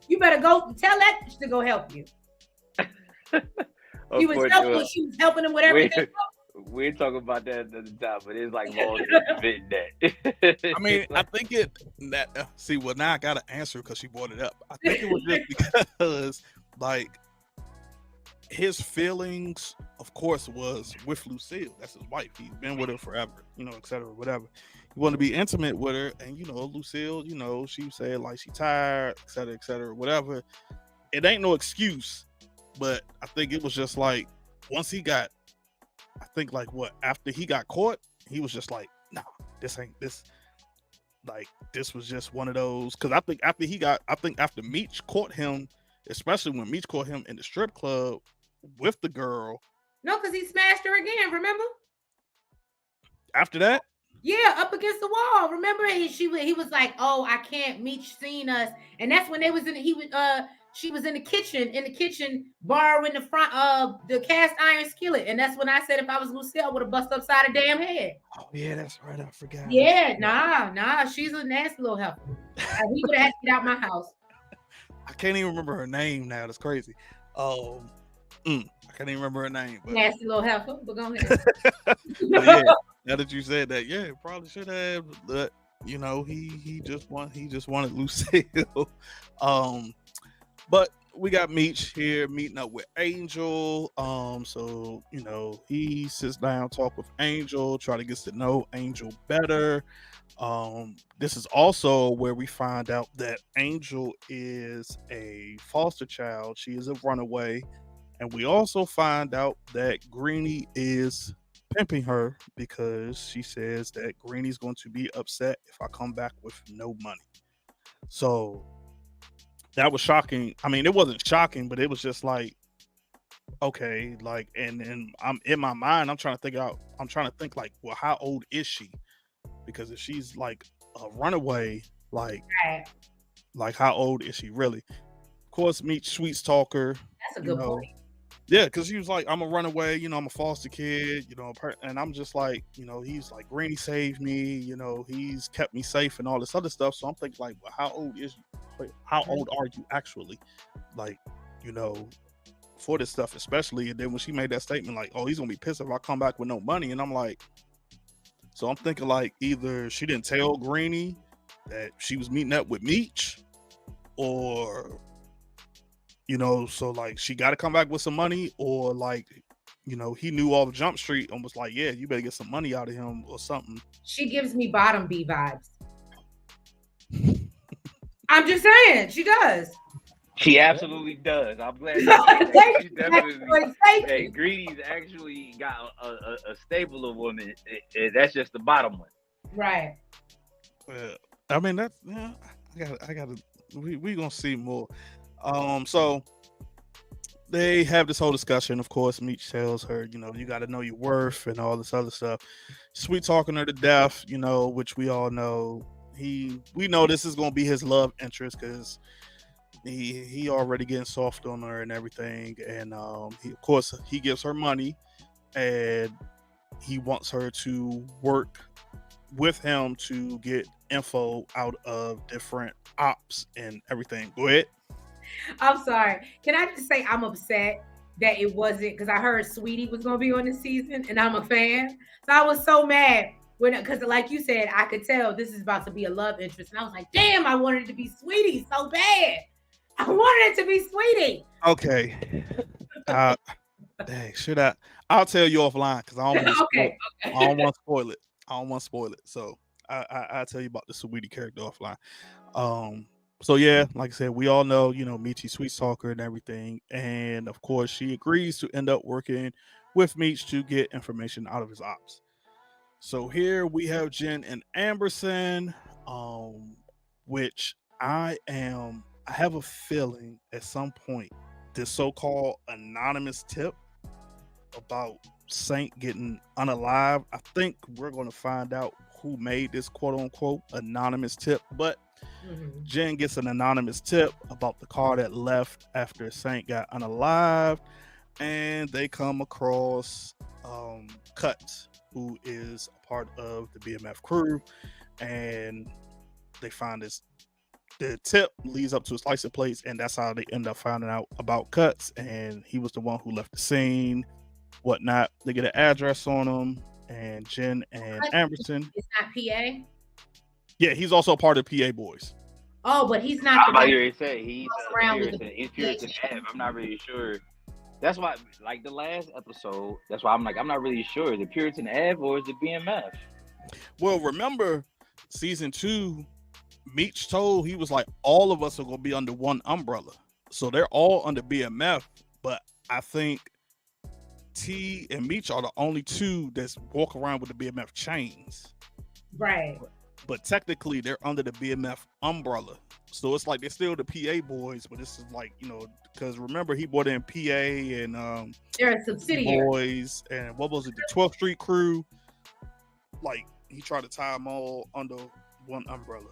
You better go tell that bitch to go help you. He was helping. She was helping him with everything. We ain't talking about that at the time, but it's like laws admitting that. I mean, I think now I got to answer because she brought it up. I think it was just because, like, his feelings, of course, was with Lucille. That's his wife. He's been with her forever, et cetera, whatever. He wanted to be intimate with her, and Lucille, she said like she tired, et cetera, whatever. It ain't no excuse, but I think it was just like once he got, I think like after he got caught, he was just like, nah, this ain't this. Like this was just one of those. Because I think after Meech caught him, especially when Meech caught him in the strip club with the girl. No, because he smashed her again. Remember? After that. Yeah, up against the wall. Remember, he was like, "Oh, I can't." Meech seen us, and that's when they was in. She was in the kitchen, borrowing the front of the cast iron skillet, and that's when I said if I was Lucille, I would have bust upside her damn head. Oh yeah, that's right. I forgot. Yeah, nah, she's a nasty little heifer. He would have had to get out my house. I can't even remember her name now. That's crazy. I can't even remember her name. But... Nasty little heifer. But go ahead. Yeah, now that you said that, yeah, probably should have. But he just wanted Lucille. But we got Meech here meeting up with Angel. So he sits down, talk with Angel, try to get to know Angel better. This is also where we find out that Angel is a foster child. She is a runaway. And we also find out that Greenie is pimping her because she says that Greenie's going to be upset if I come back with no money. So that was shocking. I mean, it wasn't shocking, but it was just like, okay, like, and then I'm in my mind, I'm trying to think like, well, how old is she? Because if she's like a runaway, like how old is she really? Of course, Meech sweets talker. That's a good point. Yeah, because he was like, I'm a runaway, I'm a foster kid, and I'm just like, he's like, Greenie saved me, he's kept me safe and all this other stuff. So I'm thinking like, well, how old are you actually? Like, for this stuff, especially. And then when she made that statement, like, oh, he's gonna be pissed if I come back with no money. And I'm like, so I'm thinking like either she didn't tell Greenie that she was meeting up with Meech, or You know, so like she got to come back with some money, or like, you know, he knew all of Jump Street and was like, yeah, you better get some money out of him or something. She gives me bottom B vibes. I'm just saying, she does. She absolutely does. I'm glad you said that. She definitely. Hey, Greedy's actually got a stable of women. That's just the bottom one. Right. I mean, that's yeah. I gotta. We gonna see more. So they have this whole discussion. Of course, Meech tells her, you know, you got to know your worth and all this other stuff. Sweet talking her to death, you know, which we all know. We know this is gonna be his love interest because he already getting soft on her and everything, and he, of course, he gives her money, and he wants her to work with him to get info out of different ops and everything. Go ahead. I'm sorry. Can I just say I'm upset that it wasn't, because I heard Sweetie was gonna be on this season, and I'm a fan, so I was so mad when, because like you said, I could tell this is about to be a love interest, and I was like, damn, I wanted it to be Sweetie so bad. I wanted it to be Sweetie. Okay. Dang, should I? I'll tell you offline because I don't want to Okay. I don't want to spoil it. I don't want to spoil it. So I'll tell you about the Sweetie character offline. So yeah, like I said, we all know, you know, Meechy sweet talker and everything, and of course she agrees to end up working with Meech to get information out of his ops. So here we have Jen and Amberson, which I have a feeling at some point this so-called anonymous tip about Saint getting unalive. I think we're going to find out who made this quote-unquote anonymous tip, but Jen gets an anonymous tip about the car that left after Saint got unalive, and they come across Cuts, who is a part of the BMF crew, and they find this. The tip leads up to a slice of plates, and that's how they end up finding out about Cuts, and he was the one who left the scene, whatnot. They get an address on him, and Jen and Amberson. It's not PA. Yeah, he's also a part of PA Boys. Oh, but he's not. I'm about to say he's Puritan Ave. I'm not really sure. That's why, like the last episode, that's why I'm like, I'm not really sure. Is it Puritan Ave or is it BMF? Well, remember season 2, Meech told, he was like, all of us are gonna be under one umbrella. So they're all under BMF, but I think T and Meech are the only two that's walk around with the BMF chains. Right. But technically they're under the BMF umbrella. So it's like they're still the PA Boys, but this is like, you know, because remember he brought in PA and they're a subsidiary Boys and what was it, the 12th Street crew? Like he tried to tie them all under one umbrella.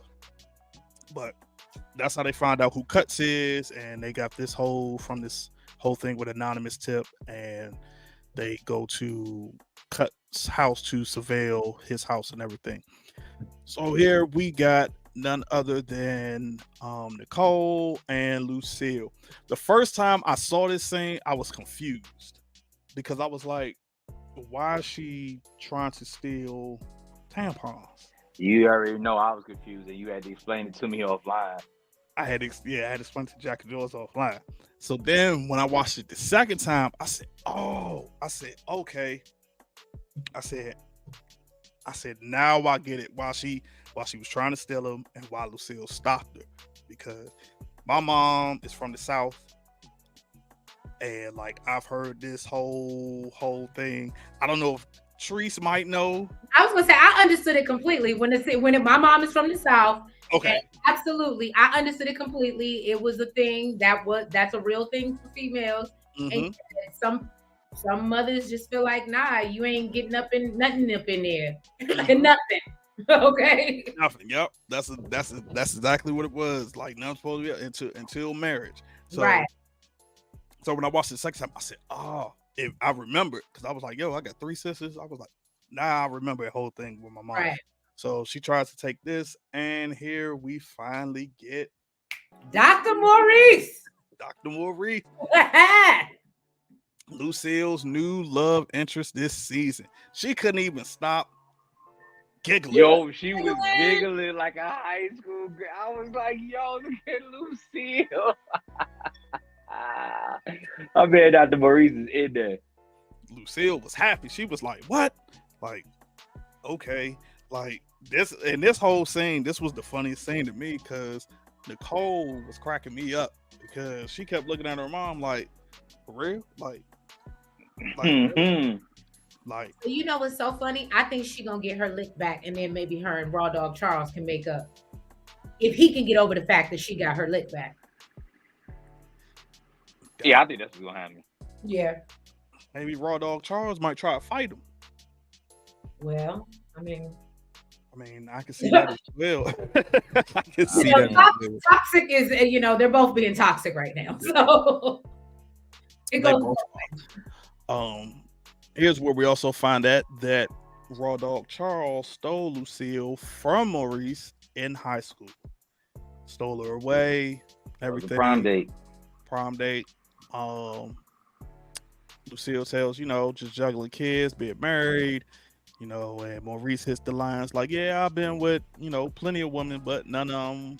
But that's how they find out who Cuts is, and they got this whole thing with anonymous tip, and they go to Cuts' house to surveil his house and everything. So here we got none other than Nicole and Lucille. The first time I saw this scene, I was confused because I was like, why is she trying to steal tampons? You already know I was confused, and you had to explain it to me offline. I had to explain to Jack and George offline. So then when I watched it the second time, I said, okay. I said, now I get it. While she was trying to steal him and while Lucille stopped her, because my mom is from the South, and like I've heard this whole thing. I don't know if Treese might know. I was gonna say I understood it completely when my mom is from the South. Okay, absolutely, I understood it completely. It was a thing that's a real thing for females, and some mothers just feel like, nah, you ain't getting nothing up in there, and nothing. Okay, nothing. Yep, that's exactly what it was. Like nothing supposed to be until marriage. So, right. So when I watched it the second time, I said, I remember it because I was like, yo, I got 3 sisters. I was like, nah, I remember the whole thing with my mom. Right. So she tries to take this, and here we finally get Dr. Maurice. Dr. Maurice. Lucille's new love interest this season. She couldn't even stop giggling. Yo, she was giggling like a high school girl. I was like, yo, look at Lucille. I mean, Dr. Maurice is in there. Lucille was happy. She was like, "What?" Like, okay, like this whole scene. This was the funniest scene to me because Nicole was cracking me up because she kept looking at her mom like, "For real?" Mhm. Like, You know what's so funny? I think she gonna get her lick back, and then maybe her and Raw Dog Charles can make up. If he can get over the fact that she got her lick back. Yeah, I think that's what's gonna happen. Yeah. maybe Raw Dog Charles might try to fight him. Well, I mean, I can see that as well. I can see you know, that as well. toxic is, they're both being toxic right now. So it They goes. both here's where we also find that Raw Dog Charles stole Lucille from Maurice in high school. Stole her away, everything. Prom date. Lucille tells, just juggling kids, being married, and Maurice hits the lines like, yeah, I've been with, plenty of women, but none of them,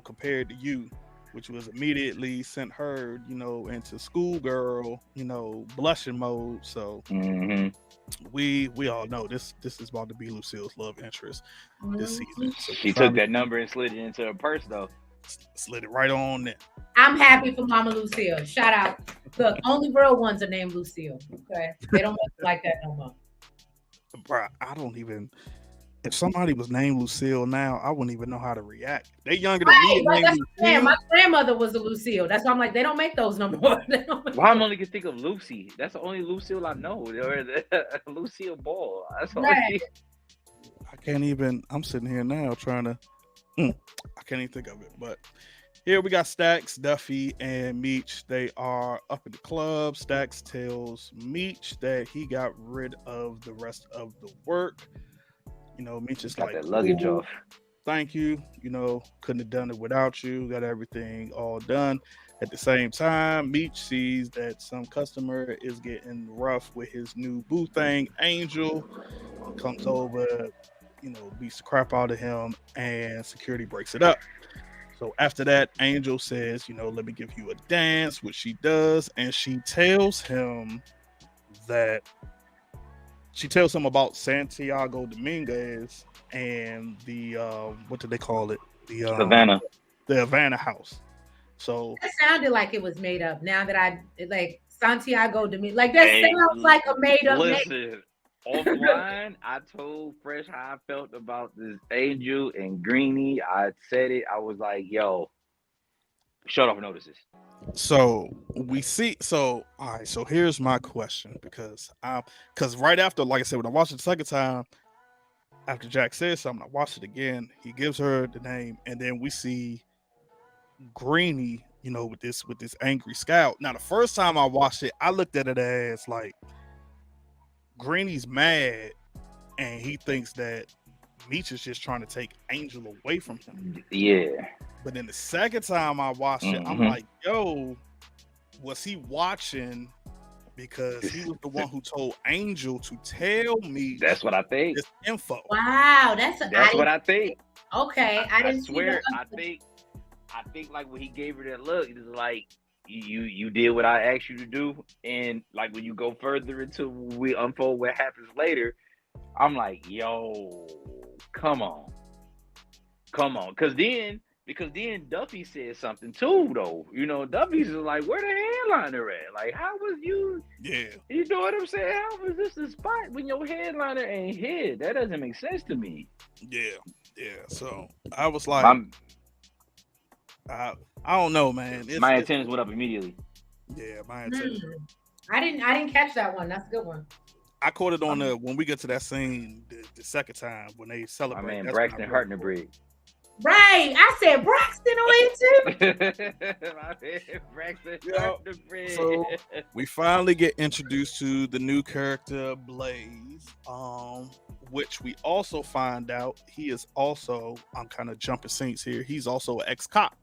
compared to you, which was immediately sent her, into schoolgirl, blushing mode. So we all know this is about to be Lucille's love interest this season. So she took that number and slid it into her purse, though. Slid it right on there. I'm happy for Mama Lucille. Shout out. Look, only real ones are named Lucille. Okay, they don't make it like that no more. Bruh, I don't even. If somebody was named Lucille now, I wouldn't even know how to react. They younger than me. Right, that's my grandmother was a Lucille. That's why I'm like, they don't make those no more. Well, I'm only can think of Lucy. That's the only Lucille I know. Or Lucille Ball. That's all. Right. I can't even. I'm sitting here now trying to. I can't even think of it. But here we got Stax, Duffy, and Meech. They are up at the club. Stax tells Meech that he got rid of the rest of the work. Meech is got like, that luggage off. Thank you. Couldn't have done it without you. Got everything all done. At the same time, Meech sees that some customer is getting rough with his new boo thing, Angel. Comes over, beats the crap out of him, and security breaks it up. So after that, Angel says, let me give you a dance, which she does, and she tells him about Santiago Dominguez and the what did they call it? The Havana House. So it sounded like it was made up. Now that I like Santiago Dominguez, like that sounds like a made up. Listen, offline, I told Fresh how I felt about this Angel and Greenie. I said it. I was like, yo, shut off notices. So we see. So all right. So here's my question, because right after, like I said, when I watched it the second time, after Jack said something, I watched it again. He gives her the name, and then we see Greenie, with this angry scout. Now, the first time I watched it, I looked at it as like Greenie's mad, and he thinks that Meech is just trying to take Angel away from him. Yeah. But then the second time I watched it, I'm like, yo, was he watching? Because he was the one who told Angel to tell me. That's what I think. This info. Wow, that's what I think. Okay, I didn't swear. I think like when he gave her that look, it was like you did what I asked you to do, and like when you go further into we unfold what happens later, I'm like, yo, come on, because then Duffy said something too, though. Duffy's like, where the headliner at? Like, how was you? Yeah. You know what I'm saying? How was this the spot when your headliner ain't here? That doesn't make sense to me. Yeah. So I was like, I don't know, man. My antennas went up immediately. Yeah, my antennas. I didn't catch that one. That's a good one. I caught it on when we get to that scene the second time when they celebrate. My man Braxton Hartnebreed. Right. I said Braxton on it too. My man Braxton Hartnebreed. So we finally get introduced to the new character Blaze, which we also find out he is also, I'm kind of jumping scenes here, he's also an ex-cop.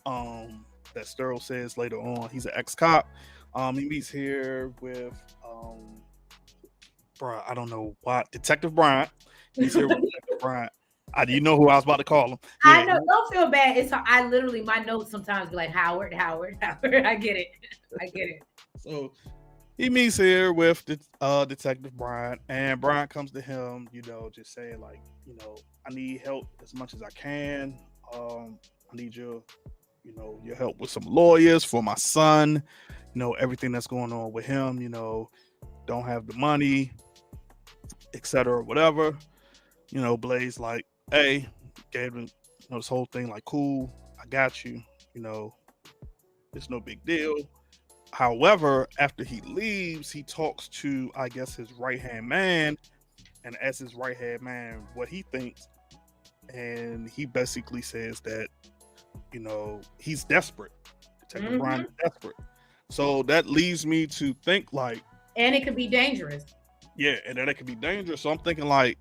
That STARZ says later on he's an ex-cop. He meets here with I don't know why, Detective Bryant. He's here with Detective Bryant. You know who I was about to call him. I know. Don't feel bad. It's I literally my notes sometimes be like Howard. I get it. So he meets here with Detective Brian, and Brian comes to him, just saying like, I need help as much as I can. I need your help with some lawyers for my son. Everything that's going on with him. Don't have the money, etc. Whatever. Blaze like, hey, gave him this whole thing like, cool, I got you. It's no big deal. However, after he leaves, he talks to, I guess, his right-hand man, and asks his right-hand man what he thinks. And he basically says that, he's desperate. Detective Brian is desperate. So that leads me to think like... And it could be dangerous. Yeah, and then it could be dangerous. So I'm thinking like,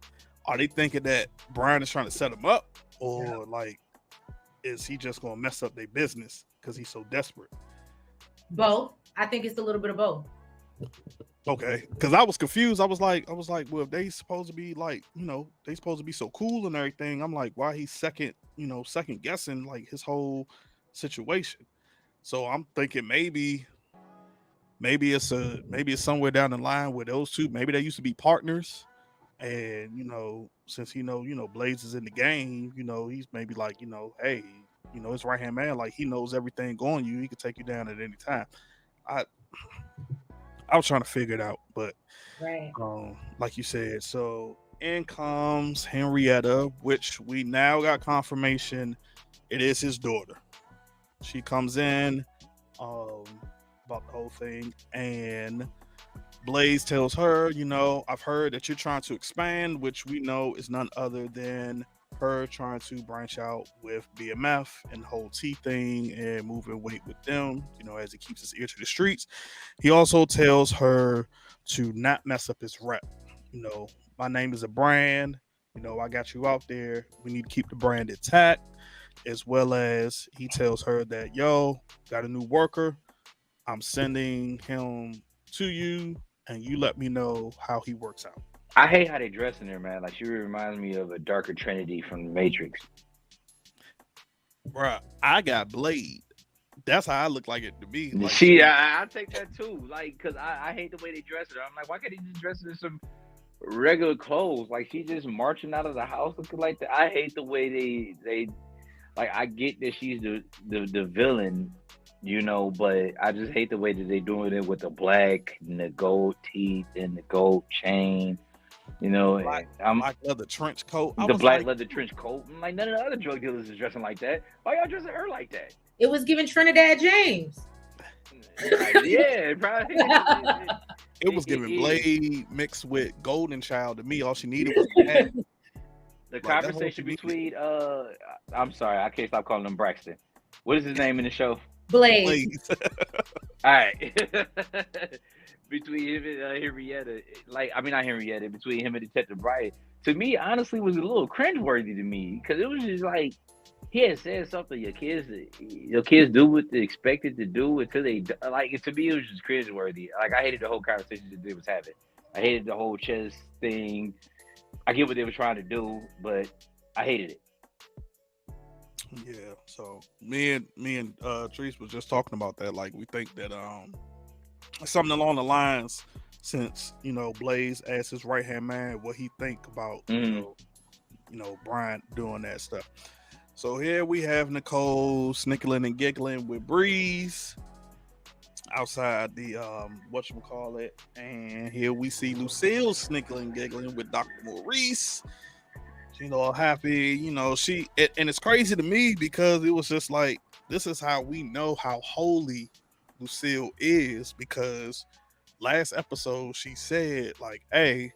are they thinking that Brian is trying to set him up? Or like, is he just going to mess up their business because he's so desperate? Both. I think it's a little bit of both. Okay, because I was confused. I was like, well, if they supposed to be like, they supposed to be so cool and everything. I'm like, why he's second guessing like his whole situation? So I'm thinking maybe it's somewhere down the line where those two, maybe they used to be partners, and since Blaze is in the game, he's maybe like, hey, his right hand man, like he knows everything going you. He could take you down at any time. I was trying to figure it out, but right. Like you said, so in comes Henrietta, which we now got confirmation it is his daughter. She comes in about the whole thing, and Blaze tells her, I've heard that you're trying to expand, which we know is none other than her trying to branch out with BMF and the whole T thing and moving weight with them, as he keeps his ear to the streets. He also tells her to not mess up his rep. My name is a brand. I got you out there. We need to keep the brand intact, as well as he tells her that, got a new worker. I'm sending him to you, and you let me know how he works out. I hate how they dress in there, man. Like, she reminds me of a darker Trinity from the Matrix. Bruh, I got Blade. That's how I look like it to me. Like, I take that too. Like, because I hate the way they dress her. I'm like, why can't he just dress her in some regular clothes? Like, she just marching out of the house looking like that. I hate the way they like, I get that she's the villain, but I just hate the way that they doing it with the black and the gold teeth and the gold chain. Black leather trench coat. The black leather trench coat. I'm like, none of the other drug dealers is dressing like that. Why y'all dressing her like that? It was giving Trinidad James. Yeah, probably. It was giving Blade mixed with Golden Child to me. All she needed was a hat. The conversation between I'm sorry, I can't stop calling him Braxton. What is his name in the show? Blaze. All right. Between him and Henrietta, not Henrietta, between him and Detective Brian, to me, honestly, was a little cringeworthy to me, because it was just like, he had said something, your kids do what they expected to do until they, like, to me, it was just cringeworthy. Like, I hated the whole conversation that they was having. I hated the whole chess thing. I get what they were trying to do, but I hated it. Yeah, so me and Treese was just talking about that. Like, we think that something along the lines, since Blaze asked his right hand man what he think about Brian doing that stuff. So here we have Nicole snickling and giggling with Breeze outside the whatchamacallit, and here we see Lucille snickling and giggling with Dr. Maurice. She's all happy, she, and it's crazy to me because it was just like, this is how we know how holy Lucille is, because last episode she said like, hey,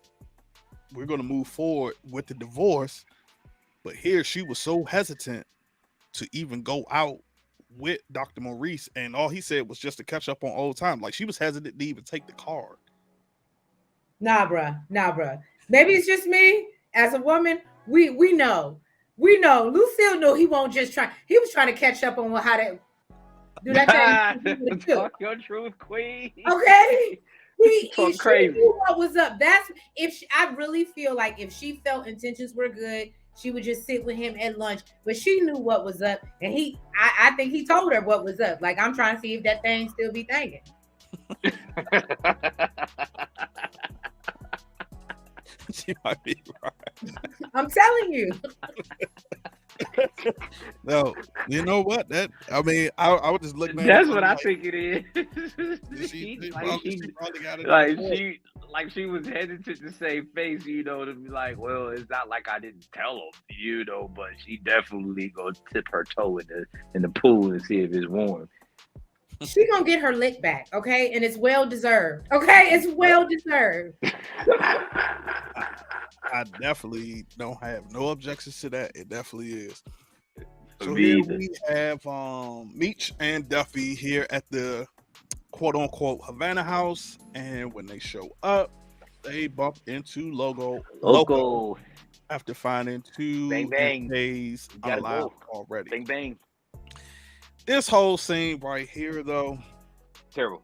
we're going to move forward with the divorce, but here she was so hesitant to even go out with Dr. Maurice, and all he said was just to catch up on old time. Like, she was hesitant to even take the card. Nah, bruh. Maybe it's just me as a woman. We know. Lucille knew he won't just try. He was trying to catch up on how to do that thing. Talk your truth, queen. Okay. Talk crazy. She knew what was up. That's I really feel like if she felt intentions were good, She would just sit with him at lunch, but she knew what was up, and I think he told her what was up. Like, I'm trying to see if that thing still be thinking. She might be right. I'm telling you. No, you know what? I was just looking at That's it. what I Like, think it is. she probably got it. Like she was hesitant to say face, to be like, well, it's not like I didn't tell him, but she definitely gonna tip her toe in the pool and see if it's warm. She gonna get her lick back, okay? And it's well deserved. Okay, it's well deserved. I definitely don't have no objections to that. It definitely is. So Me here either. we have Meech and Duffy here at the quote unquote Havana House, and when they show up, they bump into Loco after finding two Bang, bang. MKs Gotta alive go. already. Bang bang. This whole scene right here, though, Terrible.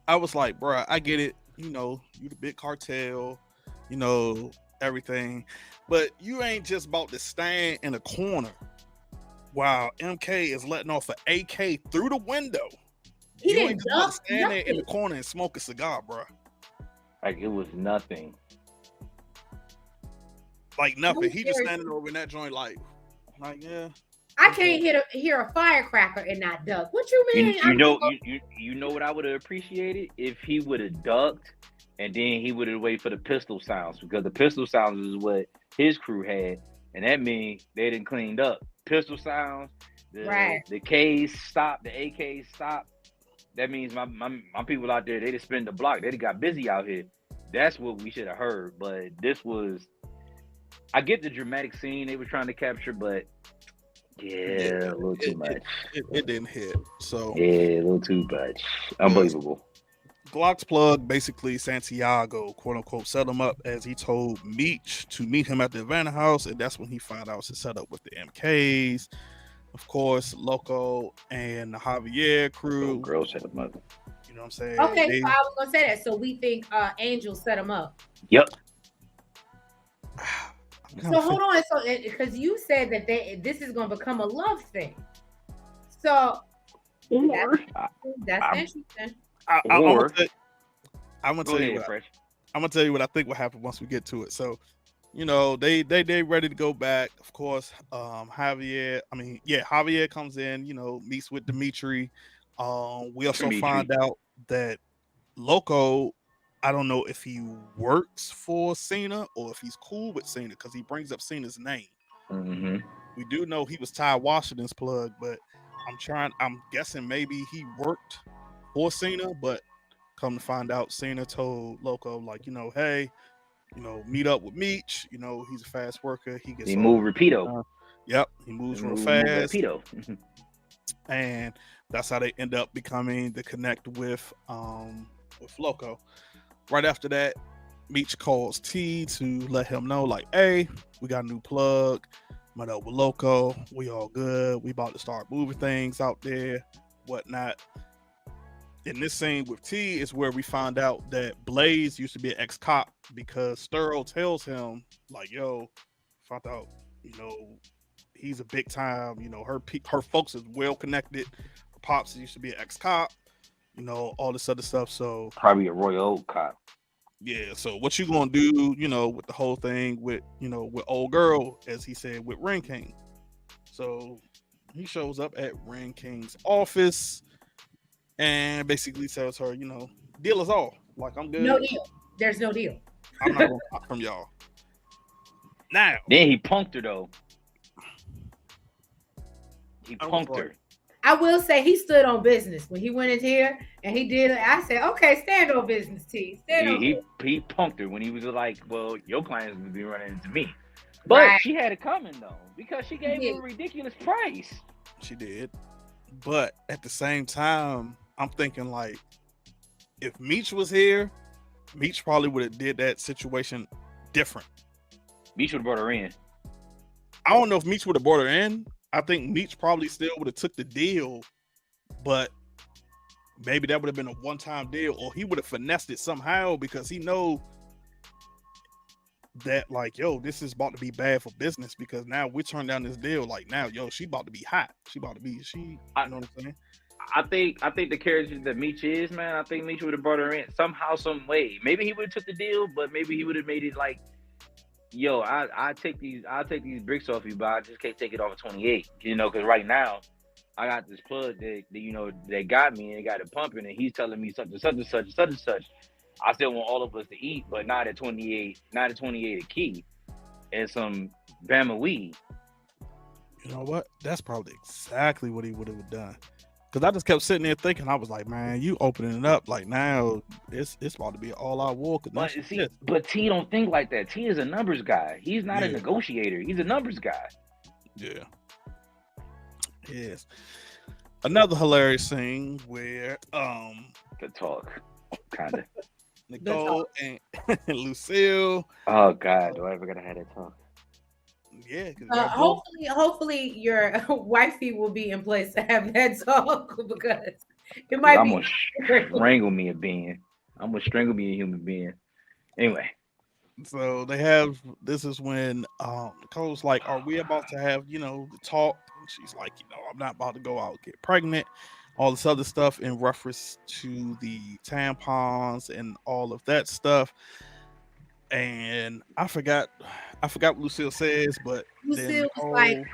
I was like, bruh, I get it. You the big cartel, everything. But you ain't just about to stand in a corner while MK is letting off an AK through the window. He You ain't didn't just about to duck stand there in the nothing. corner and smoke a cigar, bruh. Like it was nothing. Like nothing. He just Very standing over in that joint like yeah. I can't hear a firecracker and not duck. What you mean? You know what I would have appreciated if he would have ducked and then he would have waited for the pistol sounds, because the pistol sounds is what his crew had, and that means they didn't cleaned up. Pistol sounds, the K's stopped, the AKs stopped. That means my people out there, they just spin the block. They just got busy out here. That's what we should have heard. But this was, I get the dramatic scene they were trying to capture, but yeah, a little too much. It didn't hit. So yeah, a little too much. Unbelievable. Glock's plug, basically Santiago, quote unquote, set him up as he told Meech to meet him at the Havana House, and that's when he found out to set up with the MKs. Of course, Loco and the Javier crew. Girl set him up. You know what I'm saying? Okay, so I was gonna say that. So we think Angel set him up. Yep. So hold on, so because you said that this is gonna become a love thing. So that's interesting. I'm gonna tell you what I think will happen once we get to it. So, they ready to go back. Of course, Javier comes in, meets with Dimitri. We also find out that Loco, I don't know if he works for Cena or if he's cool with Cena, because he brings up Cena's name. Mm-hmm. We do know he was Ty Washington's plug, but I'm guessing maybe he worked for Cena, but come to find out, Cena told Loco, like, hey, meet up with Meech. He's a fast worker. He moved rapido. Yep, he moves real fast. Rapido. And that's how they end up becoming the connect with Loco. Right after that, Meech calls T to let him know, like, hey, we got a new plug. Met up with Loco. We all good. We about to start moving things out there, whatnot. In this scene with T is where we find out that Blaze used to be an ex-cop, because Sterl tells him, like, yo, found out, he's a big time, her folks is well connected. Her pops used to be an ex-cop, all this other stuff. So probably a Royal Oak cop. Yeah, so what you gonna do, with the whole thing with, with old girl, as he said, with Ren King. So he shows up at Ren King's office and basically tells her, deal is off. Like, I'm good. No deal. There's no deal. I'm not gonna talk from y'all. Now. Then he punked her, though. He punked her. I will say he stood on business when he went in here and he did it. I said, okay, stand on business, T. He punked her when he was like, well, your clients would be running into me. But she had it coming, though, because she gave him a ridiculous price. She did. But at the same time, I'm thinking, like, if Meech was here, Meech probably would have did that situation different. Meech would have brought her in. I don't know if Meech would have brought her in. I think Meech probably still would have took the deal, but maybe that would have been a one-time deal, or he would have finessed it somehow, because he know that like, yo, this is about to be bad for business because now we turn down this deal. Like now, yo, she about to be hot. She about to be you know what I'm saying? I think the character that Meech is, man, I think Meech would have brought her in somehow, some way. Maybe he would have took the deal, but maybe he would have made it like, yo, I take these bricks off you, but I just can't take it off of 28. You know, because right now I got this plug that you know they got me and they got it pumping, and he's telling me such and such and such and such and such. I still want all of us to eat, but not at 28 a key and some Bama weed. You know what? That's probably exactly what he would have done. Because I just kept sitting there thinking, I was like, man, you opening it up like now it's about to be an all-out war. But T don't think like that. T is a numbers guy. He's not a negotiator. He's a numbers guy. Yeah. Yes. Another hilarious scene where the talk, kind of. Nicole and Lucille. Oh God, do I ever gotta have that talk? Yeah. Hopefully your wifey will be in place to have that talk because it might I'm gonna strangle me a being. I'm gonna strangle me a human being. Anyway. So this is when Nicole's like, are we about to have, the talk? And she's like, I'm not about to go out and get pregnant. All this other stuff in reference to the tampons and all of that stuff. And I forgot what Lucille says, but Lucille was like,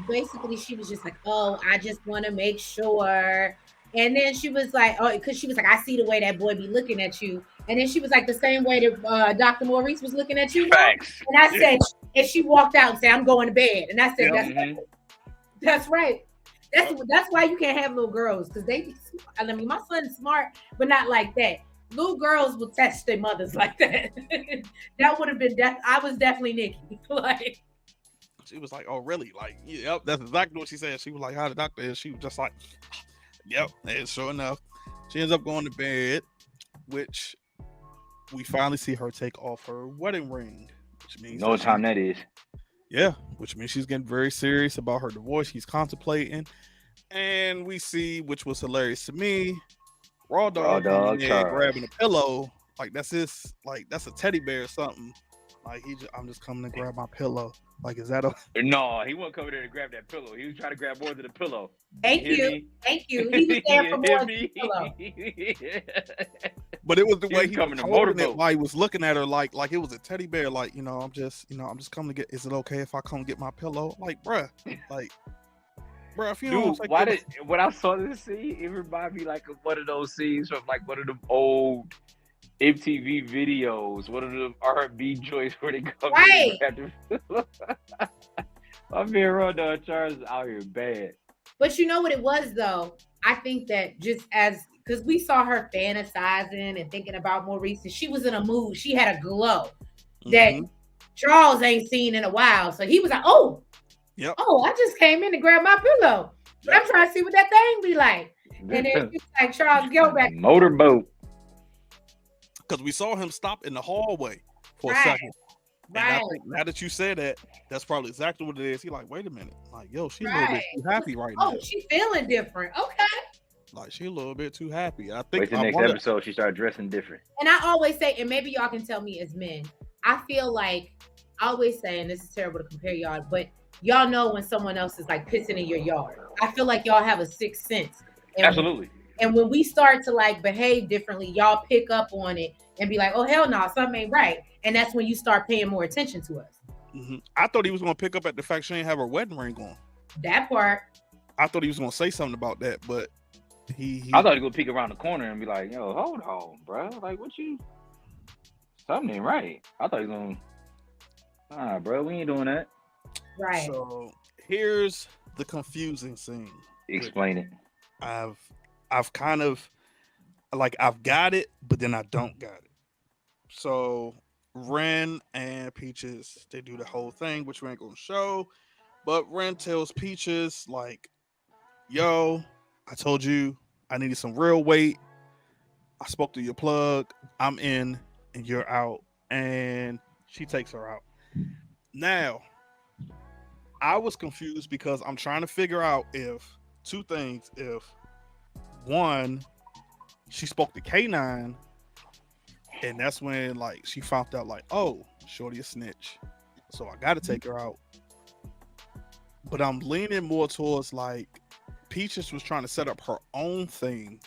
basically she was just like, oh, I just want to make sure. And then she was like, oh, because she was like, I see the way that boy be looking at you. And then she was like, the same way that Dr. Maurice was looking at you. Facts. And I said, and she walked out and said, I'm going to bed. And I said, that's right. That's why you can't have little girls, because I mean, my son's smart, but not like that. Little girls will test their mothers like that. That would have been I was definitely Nikki. Like, she was like, oh really? Like, yep, that's exactly what she said. She was like, how the doctor is? She was just like, yep. And sure enough, she ends up going to bed, which we finally see her take off her wedding ring, which means no time that is. Yeah, which means she's getting very serious about her divorce. He's contemplating, and we see, which was hilarious to me, Raw Dog grabbing a pillow, like that's a teddy bear or something. Like I'm just coming to grab my pillow. Like, is that a? No, he wasn't coming there to grab that pillow. He was trying to grab more than a pillow. Thank you. He was there for more than a pillow. But it was the way he was holding it while he was looking at her, like it was a teddy bear. Like, I'm just coming to get. Is it okay if I come get my pillow? Like, bruh, if you don't when I saw this scene, it reminded me like of one of those scenes from like one of them old MTV videos, one of them R&B joints where they come in. My man Ron Charles is out here bad. But you know what it was though? I think that because we saw her fantasizing and thinking about Maurice, and she was in a mood. She had a glow that Charles ain't seen in a while. So he was like, oh, yep. Oh, I just came in to grab my pillow. Yep. I'm trying to see what that thing be like. And then he's like, Charles, go back. Motorboat. Because we saw him stop in the hallway for a second. And I think now that you said that, that's probably exactly what it is. He's like, wait a minute. Like, yo, she's a little bit too happy right now. Oh, she's feeling different. Okay. Like, she's a little bit too happy. I think wait till next episode, she started dressing different. And I always say, and maybe y'all can tell me as men, I feel like, I always say, and this is terrible to compare y'all, but y'all know when someone else is like pissing in your yard. I feel like y'all have a sixth sense. Absolutely. And when we start to like behave differently, y'all pick up on it and be like, oh, hell no, something ain't right. And that's when you start paying more attention to us. Mm-hmm. I thought he was going to pick up at the fact she didn't have her wedding ring on. That part. I thought he was going to say something about that, but I thought he would peek around the corner and be like, yo, hold on, bro. Like, something ain't right. I thought he was going to, bro, we ain't doing that. Right. So here's the confusing scene. Explain it. I've kind of I've got it, but then I don't got it. So Ren and Peaches, they do the whole thing, which we ain't gonna show. But Ren tells Peaches, like, yo, I told you I needed some real weight. I spoke to your plug. I'm in and you're out. And she takes her out. Now, I was confused because I'm trying to figure out if two things. If one, she spoke to K9, and that's when like she found out like, oh, Shorty a snitch. So I gotta take her out. But I'm leaning more towards like Peaches was trying to set up her own thing,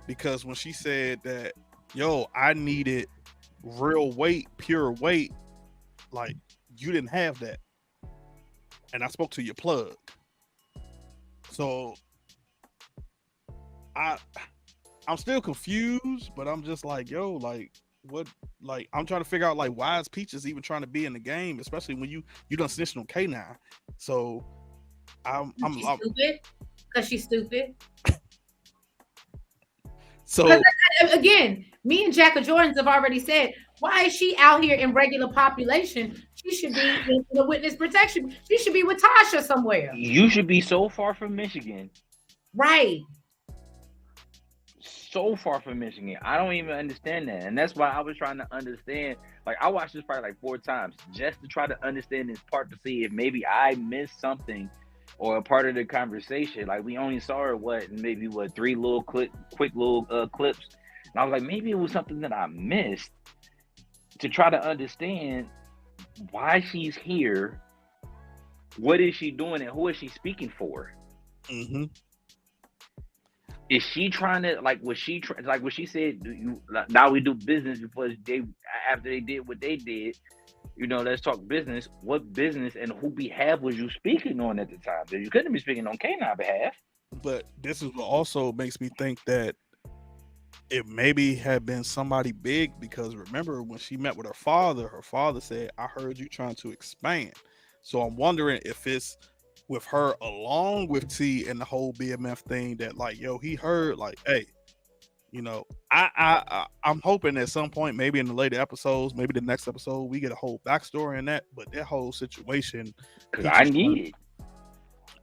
because when she said that, yo, I needed real weight, pure weight, like you didn't have that. And I spoke to your plug. So I'm still confused, but I'm just like, yo, like what, like I'm trying to figure out like why is Peaches even trying to be in the game, especially when you done snitched on K9. So I'm stupid because she's stupid. So again, me and Jacka Jordans have already said, why is she out here in regular population? She should be in the witness protection. She should be with Tasha somewhere. You should be so far from Michigan. Right. So far from Michigan. I don't even understand that. And that's why I was trying to understand. Like, I watched this probably like 4 times just to try to understand this part, to see if maybe I missed something or a part of the conversation. Like, we only saw her, maybe 3 little quick little clips. And I was like, maybe it was something that I missed, to try to understand why she's here, what is she doing, and who is she speaking for? Mm-hmm. Is she trying to, like, was she said, now we do business because after they did what they did, let's talk business. What business and who behalf was you speaking on at the time? You couldn't be speaking on K9 behalf. But this is what also makes me think that it maybe had been somebody big, because remember when she met with her father said, I heard you trying to expand. So I'm wondering if it's with her along with T and the whole BMF thing, that like, yo, he heard like, hey, I'm hoping at some point, maybe in the later episodes, maybe the next episode, we get a whole backstory in that. But that whole situation, because I need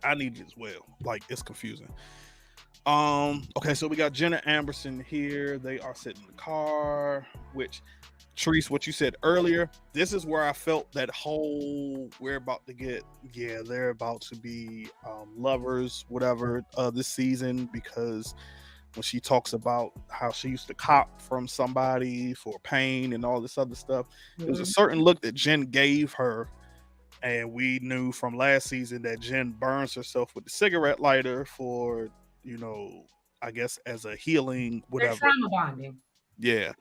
it as well. Like, it's confusing. Okay, so we got Jenna Amberson here. They are sitting in the car, which, Therese, what you said earlier, this is where I felt that whole, they're about to be lovers, whatever, this season, because when she talks about how she used to cop from somebody for pain and all this other stuff, there was a certain look that Jen gave her, and we knew from last season that Jen burns herself with the cigarette lighter for, I guess as a healing, whatever. They're trauma bonding. Yeah.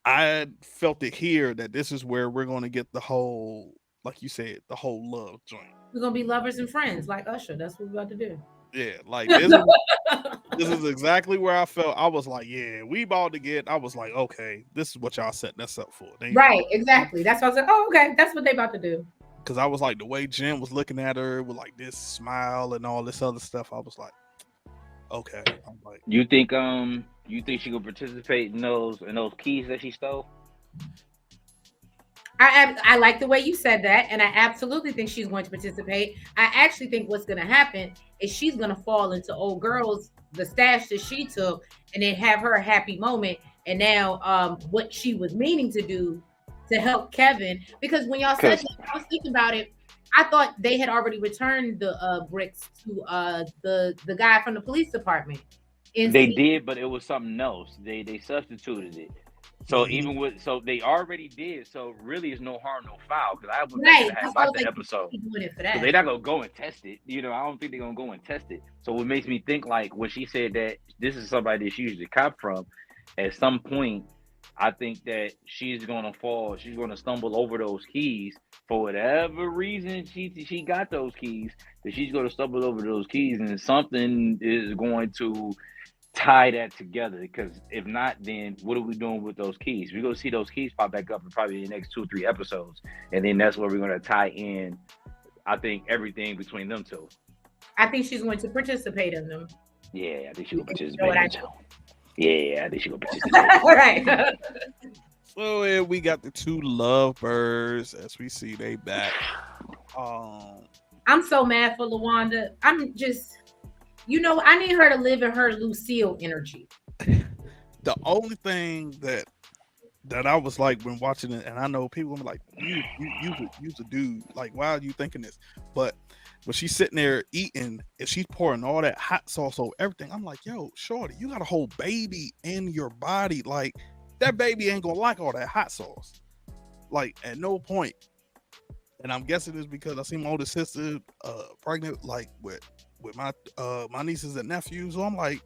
I felt it here that this is where we're going to get the whole, like you said, the whole love joint. We're going to be lovers and friends like Usher. That's what we're about to do. Yeah, like this is exactly where I felt. I was like, yeah, we about to get, I was like, okay, this is what y'all setting us up for. Right, exactly. That's why I was like, oh, okay, that's what they about to do. Because I was like, the way Jen was looking at her with like this smile and all this other stuff, I was like, okay. I'm like, you think she gonna participate in those keys that she stole? I like the way you said that, and I absolutely think she's going to participate. I actually think what's going to happen is she's going to fall into old girls, the stash that she took, and then have her a happy moment. And now what she was meaning to do to help Kevin, because when y'all said that, I was thinking about it. I thought they had already returned the bricks to the guy from the police department. They did, but it was something else. They substituted it. So so they already did. So really, it's no harm, no foul. Because I would have liked the episode. So they're not gonna go and test it. I don't think they're gonna go and test it. So what makes me think, like when she said that this is somebody that she usually cop from, at some point, I think that she's gonna fall. She's gonna stumble over those keys for whatever reason. She got those keys. That she's gonna stumble over those keys, and something is going to tie that together, because if not, then what are we doing with those keys? We're gonna see those keys pop back up in probably the next 2 or 3 episodes, and then that's where we're gonna tie in, I think, everything between them two. I think she's going to participate in them. Yeah, I think she's gonna participate in them. Yeah, I think she's gonna participate. All right. So we got the 2 lovebirds, as we see they back. I'm so mad for LaWanda. I'm just, I need her to live in her Lucille energy. The only thing that I was like when watching it, and I know people were like, you a dude, like, why are you thinking this? But when she's sitting there eating and she's pouring all that hot sauce over everything, I'm like, yo, shorty, you got a whole baby in your body. Like, that baby ain't gonna like all that hot sauce. like at no point, and I'm guessing it's because I see my older sister pregnant, like with my my nieces and nephews. So I'm like,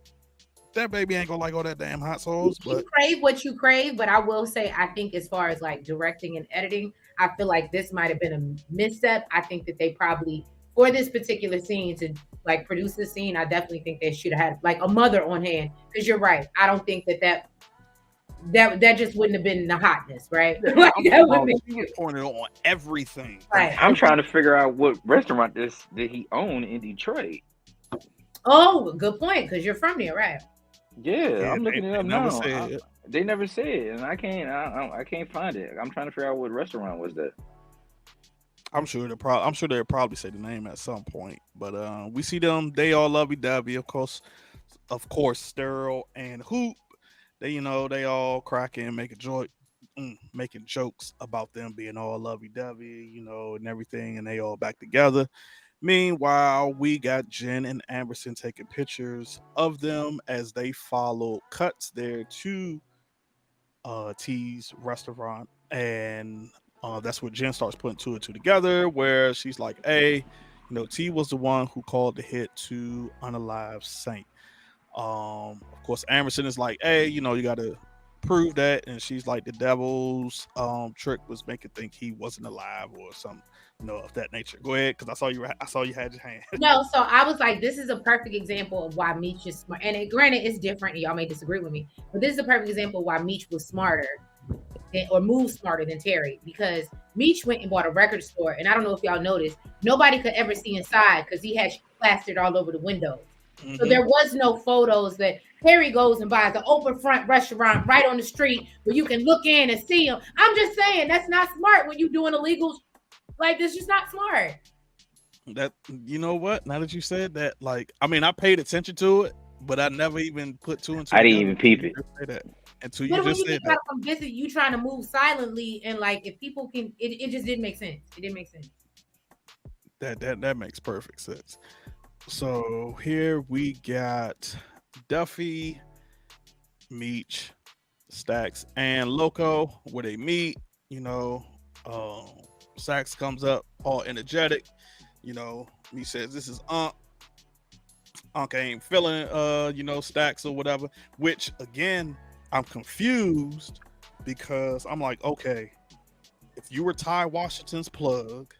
that baby ain't gonna like all that damn hot sauce. You But crave what you crave, but I will say, I think as far as like directing and editing, I feel like this might have been a misstep. I think that they probably, for this particular scene, to like produce this scene, I definitely think they should have had like a mother on hand. Because you're right, I don't think that just wouldn't have been the hotness, right? yeah, Like I'm that talking would about be she was pouring it on everything. right. I'm trying to figure out what restaurant this did he own in Detroit. Oh, good point. Because you're from there, right? Yeah, Yeah, I'm looking it up never now. said. They never said, and I can't find it. I'm trying to figure out what restaurant was that. I'm sure they'll probably say the name at some point. But we see them. They all lovey-dovey, of course. Sterile and Hoop. They all cracking, making jokes about them being all lovey-dovey, and everything, and they all back together. Meanwhile, we got Jen and Amberson taking pictures of them as they follow cuts there to T's restaurant, and that's where Jen starts putting two and two together, where she's like, "Hey, T was the one who called the hit to Unalive Saint." Of course, Amerson is like, "Hey, you got to prove that," and she's like, "The devil's trick was making think he wasn't alive or something, of that nature." Go ahead, because I saw you had your hand. No, so I was like, this is a perfect example of why Meech is smart. And granted, it's different, and y'all may disagree with me, but this is a perfect example of why Meech was smarter or moved smarter than Terry, because Meech went and bought a record store, and I don't know if y'all noticed, nobody could ever see inside because he had plastered all over the windows. Mm-hmm. So there was no photos that Terry goes and buys an open front restaurant right on the street where you can look in and see him. I'm just saying that's not smart when you're doing illegals. Like, it's just not smart. That, you know what? Now that you said that, like, I mean, I paid attention to it, but I never even put two and two. I didn't even peep it until you just said that. Come visit, you trying to move silently, and like, if people can, it just didn't make sense. It didn't make sense. That makes perfect sense. So here we got Duffy, Meech, Stacks, and Loco where they meet. Stacks comes up all energetic. Meech says, "This is Unc. Unc ain't feeling Stacks or whatever." Which again, I'm confused because I'm like, okay, if you were Ty Washington's plug,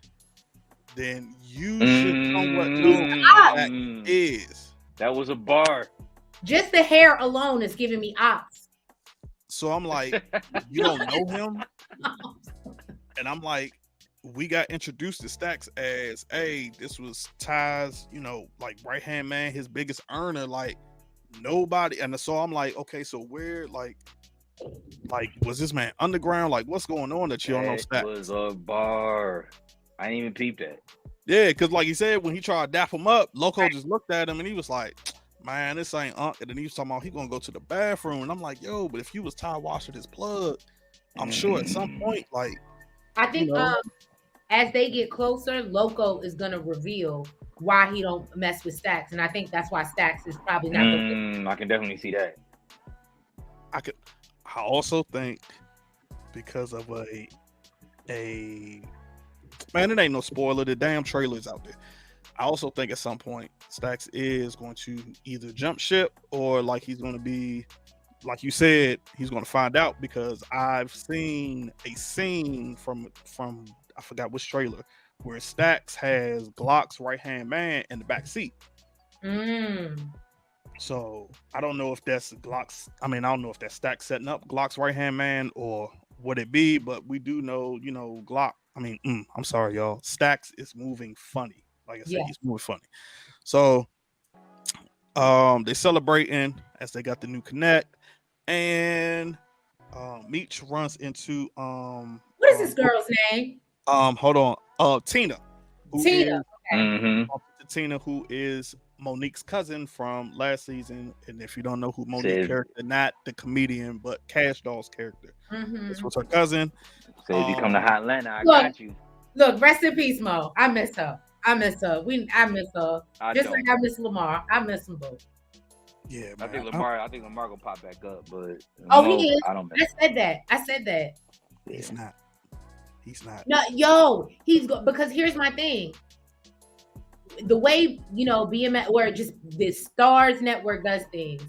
then you should somewhat know who that is. That was a bar. Just the hair alone is giving me ops. So I'm like, you don't know him? And I'm like, we got introduced to Stacks as, hey, this was Ty's, like right-hand man, his biggest earner, like nobody. And so I'm like, okay, so where, like was this man underground? Like, what's going on that you don't know Stacks? It was a bar. I didn't even peep that. Yeah, because like he said, when he tried to dap him up, Loco just looked at him and he was like, "Man, this ain't Unc." And then he was talking about he gonna go to the bathroom. And I'm like, yo, but if you was Ty Washington's plug, I'm sure at some point, like, I think as they get closer, Loco is gonna reveal why he don't mess with Stacks. And I think that's why Stacks is probably not gonna I can definitely see that. I also think because of a man, it ain't no spoiler. The damn trailer's out there. I also think at some point Stacks is going to either jump ship or like he's going to be, like you said, he's going to find out, because I've seen a scene from I forgot which trailer where Stacks has Glock's right-hand man in the back seat. So I don't know if that's Glock's. I don't know if that's Stacks setting up Glock's right-hand man or what it be, but we do know, Glock. I'm sorry, y'all. Stacks is moving funny. Like I said, he's moving funny. So they celebrating as they got the new connect, and Meech runs into what is this girl's name? Hold on. Tina. Tina, who is Monique's cousin from last season. And if you don't know who Monique character, not the comedian, but Cash Doll's character. This was her cousin. So if you come to Hotlanta, I got you. Look, rest in peace, Mo. I miss her. I miss her. Just like I miss Lamar. I miss them both. Yeah, man. I think Lamar gonna pop back up, but he is. I said that. He's not. He's not. No, because here's my thing. The way, BMF or just the STARZ network does things,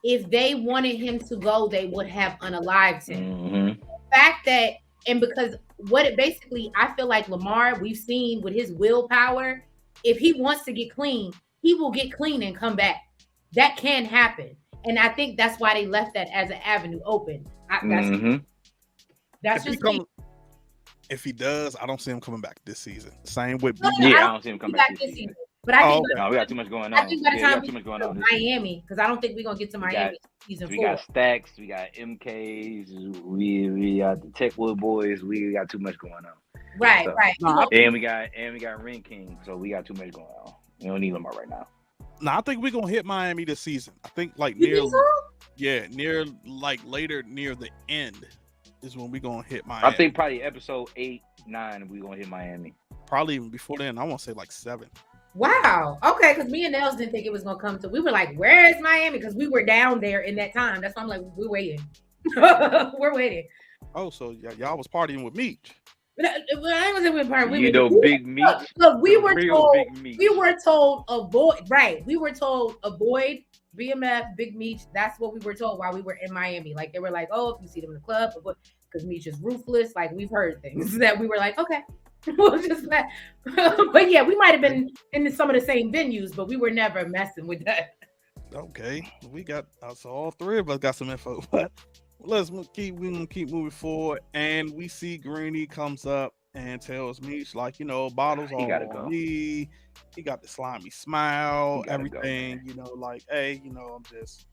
if they wanted him to go, they would have unalived him. Mm-hmm. The fact that, and because I feel like Lamar, we've seen with his willpower, if he wants to get clean, he will get clean and come back. That can happen. And I think that's why they left that as an avenue open. That's just me. If he does, I don't see him coming back this season. Same with I don't see him coming back this season. But I think we got too much going on. I think by the time we get to Miami, because I don't think we're gonna get to Miami season 4. We got Stacks, we got MKs, we got the Techwood boys. We got too much going on. Right. And we got Ren King, so we got too much going on. We don't need Lamar right now. No, I think we're gonna hit Miami this season. I think near the end is when we're gonna hit Miami. I think probably episode 8, 9, we're gonna hit Miami. Probably even before then. I want to say 7. Wow. Okay, because me and Nels didn't think it was gonna come to. We were like, "Where is Miami?" Because we were down there in that time. That's why I'm like, "We're waiting. We're waiting." Oh, so y'all was partying with Meech. I wasn't with party. Big Meech. Look, we were told avoid. Right, we were told avoid BMF, Big Meech. That's what we were told while we were in Miami. Like they were like, "Oh, if you see them in the club, because Meech is ruthless." Like we've heard things that we were like, "Okay." We'll just but yeah, we might have been in some of the same venues, but we were never messing with that. Okay, we got so all three of us got some info, but we're gonna keep moving forward, and we see Greenie comes up and tells Meech bottles all on me. He got the slimy smile, everything, hey, I'm just.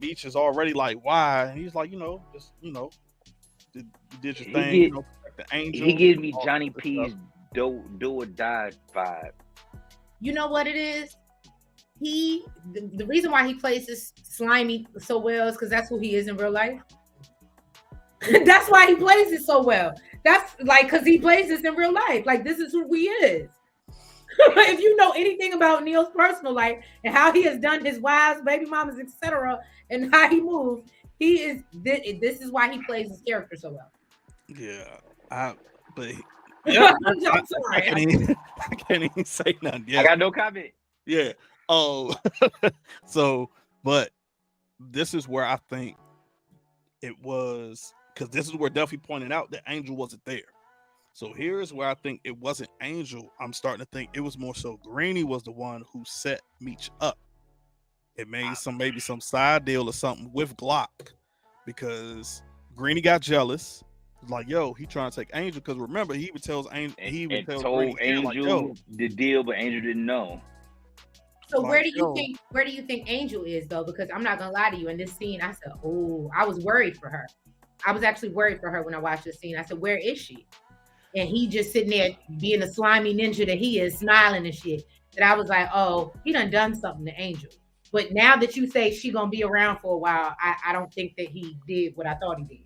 Meech is already like, why? And he's like, did your thing, the angel. He gives me Johnny P's do or die vibe. You know what it is? The reason why he plays this slimy so well is because that's who he is in real life. That's why he plays it so well. That's because he plays this in real life. Like this is who he is. If you know anything about Neil's personal life and how he has done his wives, baby mamas, etc., and how he moves, he is. This is why he plays his character so well. Yeah, I'm sorry. I can't even say nothing. Yeah. I got no comment. Yeah. Oh, but this is where I think it was, because this is where Duffy pointed out that Angel wasn't there. So here's where I think it wasn't Angel. I'm starting to think it was more so Greenie was the one who set Meech up. It made maybe some side deal or something with Glock, because Greenie got jealous. Like, yo, he trying to take Angel, because remember he would tell Angel, told Angel the deal, but Angel didn't know. So where do you think Angel is though? Because I'm not gonna lie to you, in this scene, I said, oh, I was worried for her. I was actually worried for her when I watched this scene. I said, where is she? And he just sitting there being a slimy ninja that he is, smiling and shit. That I was like, oh, he done something to Angel. But now that you say she gonna be around for a while, I don't think that he did what I thought he did.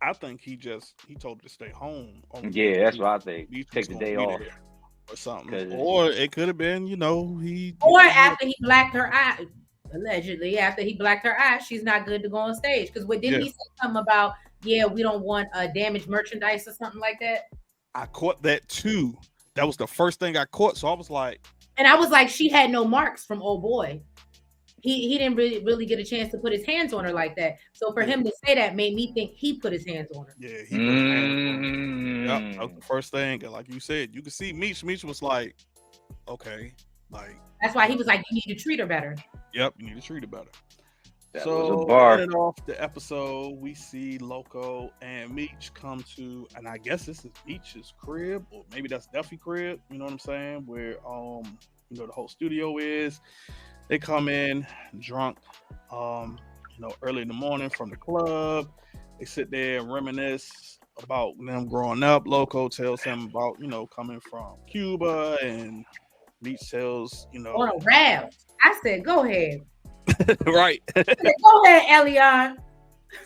I think he told her to stay home. Yeah, that's what I think. Take the day off or something. Or it could have been, after he blacked her eye. Allegedly, after he blacked her eye, she's not good to go on stage. Because didn't he say something about, we don't want damaged merchandise or something like that? I caught that too. That was the first thing I caught. So I was like, she had no marks from old boy. He didn't really get a chance to put his hands on her like that. So for him to say that made me think he put his hands on her. Yeah, he put his hands on her. Yep, that was the first thing. And like you said, you could see Meech. Meech was like, okay, like that's why he was like, you need to treat her better. Yep, you need to treat her better. That so was a bar. ending off the episode, we see Loco and Meech come to, and I guess this is Meech's crib, or maybe that's Duffy crib. You know what I'm saying? Where the whole studio is. They come in drunk, early in the morning from the club. They sit there and reminisce about them growing up. Loco tells him about, coming from Cuba, and Meech tells, on a rap. I said, go ahead. Right. Go ahead, Elion.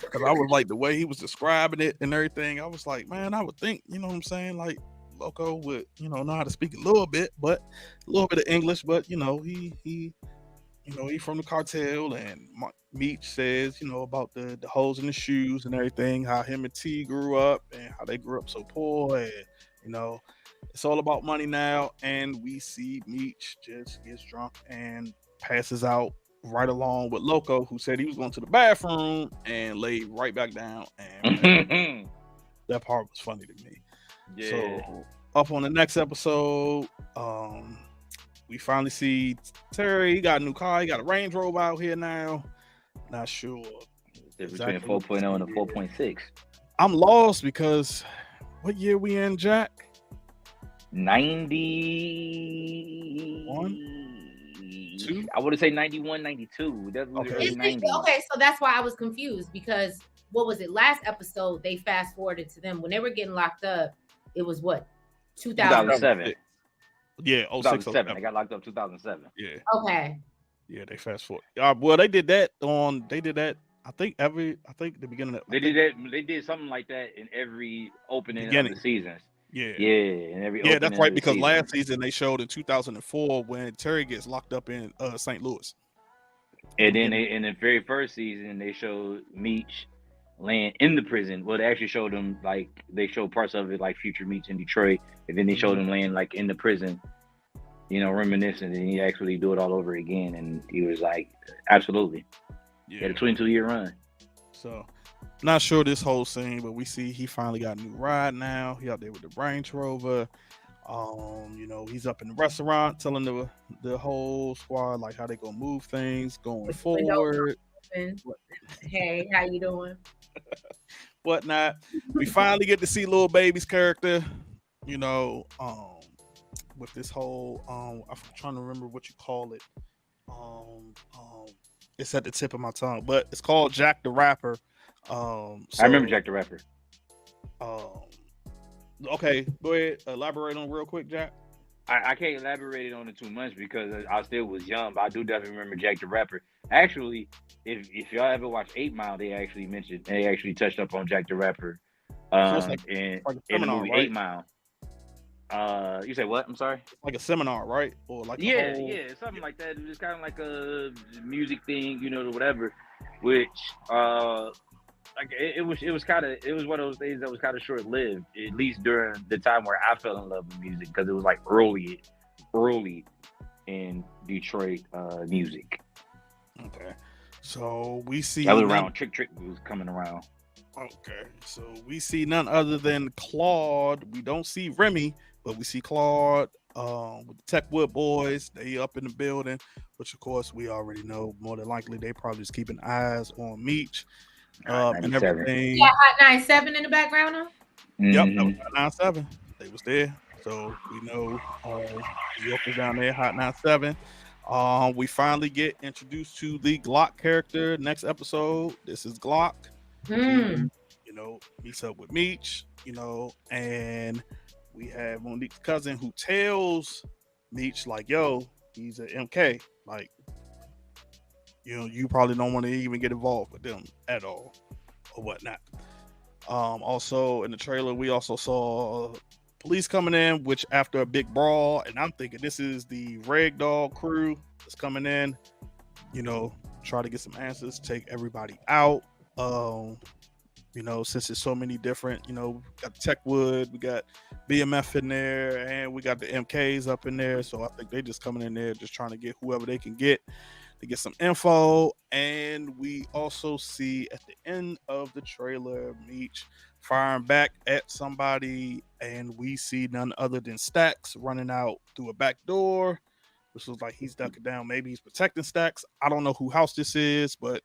Because I was like, the way he was describing it and everything, I was like, man, I would think, you know what I'm saying? Like, Loco would, know how to speak a little bit of English, but, he from the cartel, and Meech says, about the holes in the shoes and everything, how him and T grew up and how they grew up so poor, and you know, it's all about money now. And we see Meech just gets drunk and passes out right along with Loco, who said he was going to the bathroom and laid right back down. And that part was funny to me. Yeah. So up on the next episode, we finally see Terry. He got a new car. He got a Range Rover out here now. Not sure. Between 4.0 and a 4.6. I'm lost because what year we in, Jack? 91? 2? I would say 91, 92. Definitely early 90s. Okay, so that's why I was confused because what was it? Last episode, they fast forwarded to them when they were getting locked up. It was what? 2007. Yeah, 2007. They got locked up 2007. Yeah. Okay. Yeah, they fast forward. Well, they did that. I think the beginning of they did something like that in every opening of the seasons. Yeah. In every yeah, that's right. Because last season they showed in 2004 when Terry gets locked up in St. Louis. And then in the very first season they showed Meech laying in the prison. Well, they actually showed him they showed parts of it like future Meech in Detroit, and then they showed him laying like in the prison, reminiscing, and he actually do it all over again. And he was like, absolutely. Yeah. He had a 22-year run. So not sure this whole scene, but we see he finally got a new ride now. He out there with the Range Rover. He's up in the restaurant telling the whole squad like how they gonna move things going forward. Hey, how you doing? Whatnot. We finally get to see Lil Baby's character, with this whole I'm trying to remember what you call it. It's at the tip of my tongue, but it's called Jack the Rapper. I remember Jack the Rapper. Okay, go ahead. Elaborate on real quick, Jack. I can't elaborate on it too much because I still was young, but I do definitely remember Jack the Rapper. Actually, if y'all ever watch 8 Mile, they actually touched up on Jack the Rapper in the movie, right? 8 Mile. You say what? I'm sorry. Like a seminar, right? Or like something like that. It was kind of like a music thing, whatever. Which it was one of those things that was kind of short lived, at least during the time where I fell in love with music, because it was like early in Detroit music. Okay, so we see that was around Trick was coming around. Okay, so we see none other than Claude. We don't see Remy, but we see Claude with the Techwood boys. They up in the building, which of course we already know. More than likely, they probably just keeping eyes on Meech and everything. Yeah, Hot 97 in the background. Yep, that was Hot 97. They was there, so we know New York was down there. Hot 97. We finally get introduced to the Glock character next episode. This is Glock. Meets up with Meech, and we have Monique's cousin who tells Meech like, yo, he's an MK. Like, you probably don't want to even get involved with them at all or whatnot. Also in the trailer, we also saw police coming in, which after a big brawl, and I'm thinking this is the Rag Dog crew that's coming in, try to get some answers, take everybody out. Since there's so many different, got Techwood, we got BMF in there, and we got the MKs up in there. So I think they just coming in there just trying to get whoever they can get to get some info. And we also see at the end of the trailer, Meech firing back at somebody, and we see none other than Stacks running out through a back door, which looks like he's ducking down. Maybe he's protecting Stacks. I don't know who house this is, but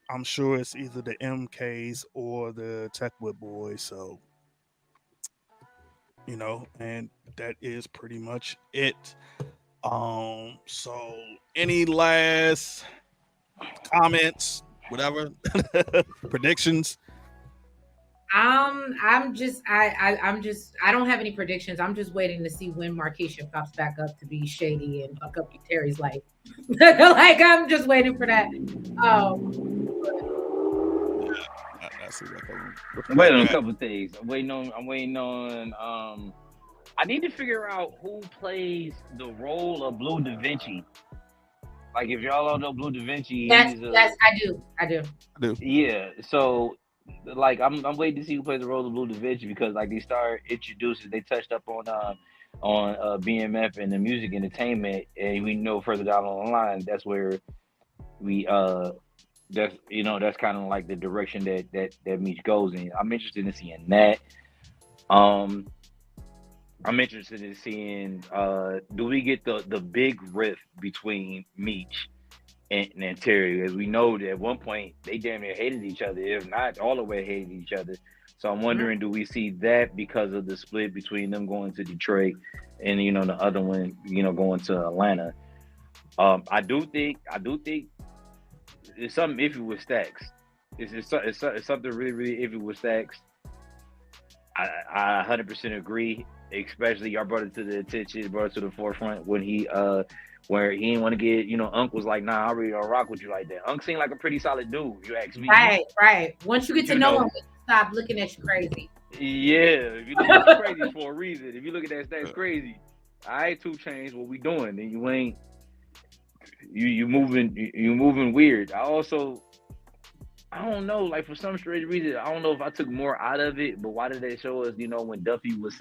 I'm sure it's either the MKs or the Techwood boys. So, and that is pretty much it. So any last comments, whatever, predictions? I don't have any predictions. I'm just waiting to see when Markeisha pops back up to be shady and fuck up Terry's life. Like, I'm just waiting for that. I'm waiting on a couple things. I'm waiting on I need to figure out who plays the role of Blue Da Vinci. Like if y'all don't know Blue Da Vinci, Yes, he's yes, I do. I do. yeah. So like I'm waiting to see who plays the role of Blue Da Vinci because like they start introducing, they touched up on BMF and the music entertainment, and we know further down the line that's where we that's kind of like the direction that Meech goes in. I'm interested in seeing that. I'm interested in seeing do we get the big rift between Meech and Terry, as we know that at one point they damn near hated each other, if not all the way hated each other. So I'm wondering, do we see that because of the split between them going to Detroit and the other one going to Atlanta? I do think it's something iffy with Stacks. It's something really really iffy with Stacks. I 100% agree. Especially y'all brought it to the attention, brought it to the forefront when he where he didn't want to get, Unc was like, nah, I really don't rock with you like that. Unc seemed like a pretty solid dude, you ask me. Right. Once you get to know him, stop looking at you crazy. Yeah, if you look at you crazy for a reason. If you look at that Stacks crazy, all right, 2 Chainz, what we doing? And you ain't you moving weird. I don't know, like for some strange reason, I don't know if I took more out of it, but why did they show us, when Duffy was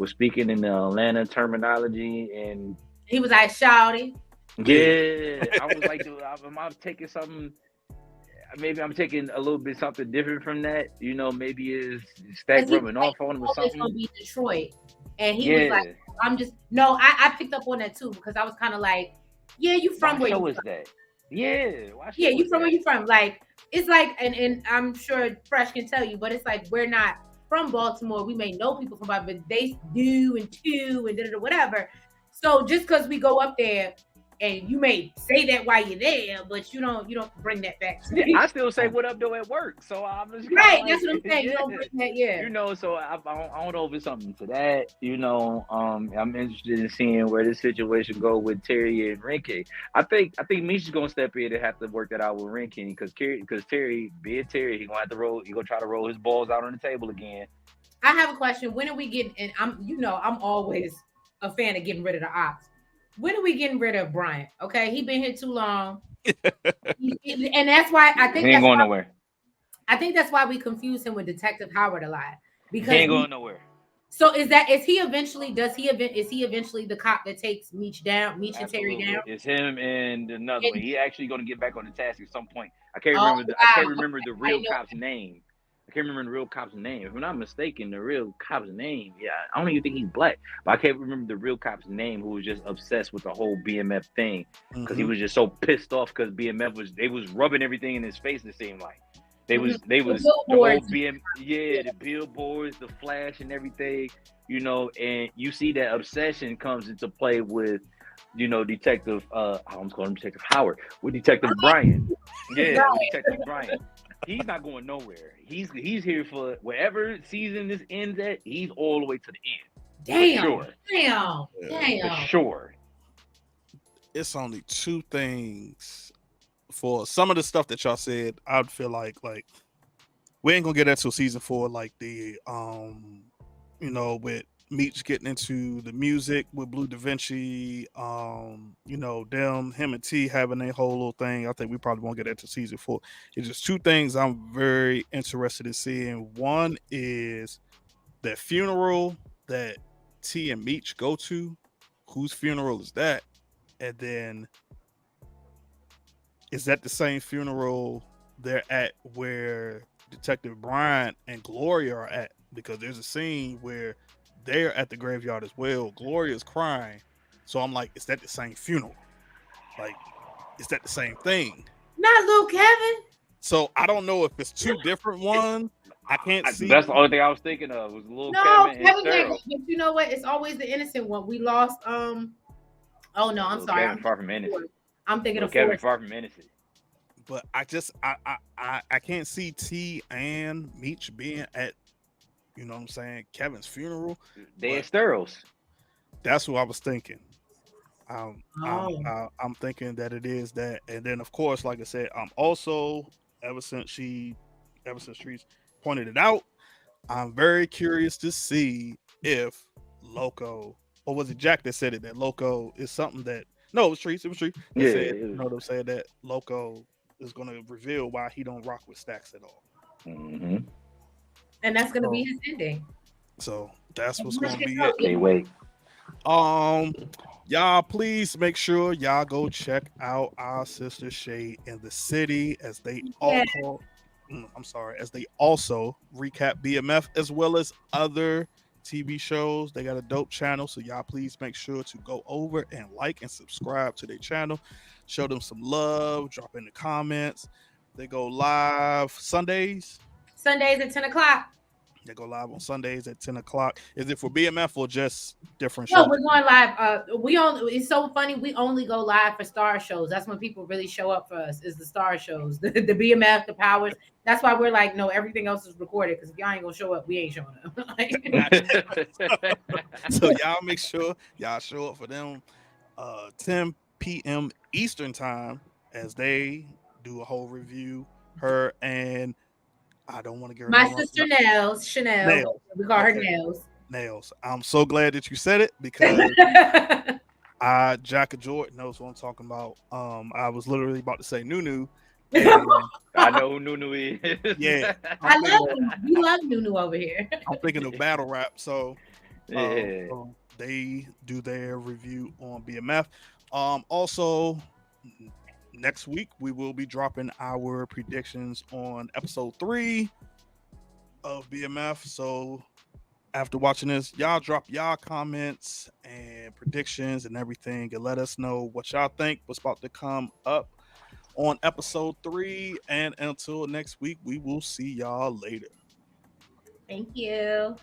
speaking in the Atlanta terminology and he was like shouty. Yeah, I was like, am I taking something? Maybe I'm taking a little bit something different from that. Maybe is Stack rubbing off on him or something. Gonna be Detroit, and he was like, I picked up on that too because I was kind of like, yeah, you from where you from? That? Yeah, you from where you from? Like it's like, and I'm sure Fresh can tell you, but it's like we're not from Baltimore. We may know people from Baltimore, but they do and two and whatever. So just because we go up there and you may say that while you're there, but you don't bring that back to me. I still say what up though at work. So I'm just right. That's what I'm saying. You don't bring that, So I don't know if it's something to that. I'm interested in seeing where this situation go with Terry and Ren King. I think Meech is gonna step in and have to work that out with Ren King because Terry, being Terry, he gonna have to roll. He gonna try to roll his balls out on the table again. I have a question. When are we getting? And I'm always a fan of getting rid of the ops. When are we getting rid of Bryant? Okay, he been here too long, and that's why I think he ain't going nowhere. I think that's why we confuse him with Detective Howard a lot because he ain't going nowhere. So is he eventually the cop that takes Meech and Terry down? It's him and another one. He actually going to get back on the task at some point. I can't remember the real cop's name. I can't remember the real cop's name. If I'm not mistaken, the real cop's name, I don't even think he's black, but I can't remember the real cop's name who was just obsessed with the whole BMF thing because he was just so pissed off because BMF was rubbing everything in his face. It seemed like they was the whole the billboards, the flash, and everything, and you see that obsession comes into play with Detective I almost called him Detective Howard with Detective Brian. With Detective Brian. He's not going nowhere. He's here for whatever season this ends at. He's all the way to the end. Damn. For sure. It's only 2 things for some of the stuff that y'all said. I'd feel like we ain't gonna get that till season 4. Like the with Meech getting into the music with Blue Da Vinci, him and T having a whole little thing. I think we probably won't get that to season 4. It's just 2 things I'm very interested in seeing. One is that funeral that T and Meech go to. Whose funeral is that? And then is that the same funeral they're at where Detective Bryant and Gloria are at? Because there's a scene where they're at the graveyard as well. Gloria's crying. So I'm like, is that the same funeral? Like, is that the same thing? Not Lil Kevin. So I don't know if it's 2 different ones. I can't see. That's the only thing I was thinking of was Lil Kevin and Cheryl. But you know what? It's always the innocent one. We lost. Oh no, I'm sorry. Kevin Far from Innocent. I'm thinking of Kevin Far from Innocent. But I can't see T and Meech being at, Kevin's funeral. They at STARZ. That's what I was thinking. I'm thinking that it is that, and then of course, like I said, I'm also ever since Streets pointed it out, I'm very curious to see if Loco, or was it Jack that said it, that Loco is something that No, it was Trees. It was Trees. They Yeah, said, it was. they said that Loco is going to reveal why he don't rock with Stacks at all. Mm-hmm. And that's gonna be So, his ending. so that's what's Much going to can be go. it. Can't wait. Y'all please make sure y'all go check out our sister Shade in the City as they Yeah. as they also recap BMF as well as other TV shows. They got a dope channel, so y'all please make sure to go over and like and subscribe to their channel. Show them some love, drop in the comments. They go live Sundays. Sundays at 10 o'clock. They go live on Sundays at 10 o'clock. Is it for BMF or just different No, shows? we're going live. We only. It's so funny. We only go live for star shows. That's when people really show up for us. Is the star shows, the BMF, the Powers. That's why we're like, no, everything else is recorded. Because if y'all ain't gonna show up, we ain't showing up. So y'all make sure y'all show up for them 10 p.m. Eastern time as they do a whole review. Her and I don't want to get her My name wrong. sister Nels, Chanel. Nails. We call her Okay. Nails. Nails. I'm so glad that you said it because Jack of Jordan knows what I'm talking about. I was literally about to say Nunu. And I know who Nunu is. yeah, I love him. We love Nunu over here. I'm thinking of battle rap. So Yeah. they do their review on BMF. Also, next week we will be dropping our predictions on episode 3 of BMF. So after watching this, y'all drop y'all comments and predictions and everything, and let us know what y'all think, what's about to come up on episode 3. And until next week, we will see y'all later. Thank you.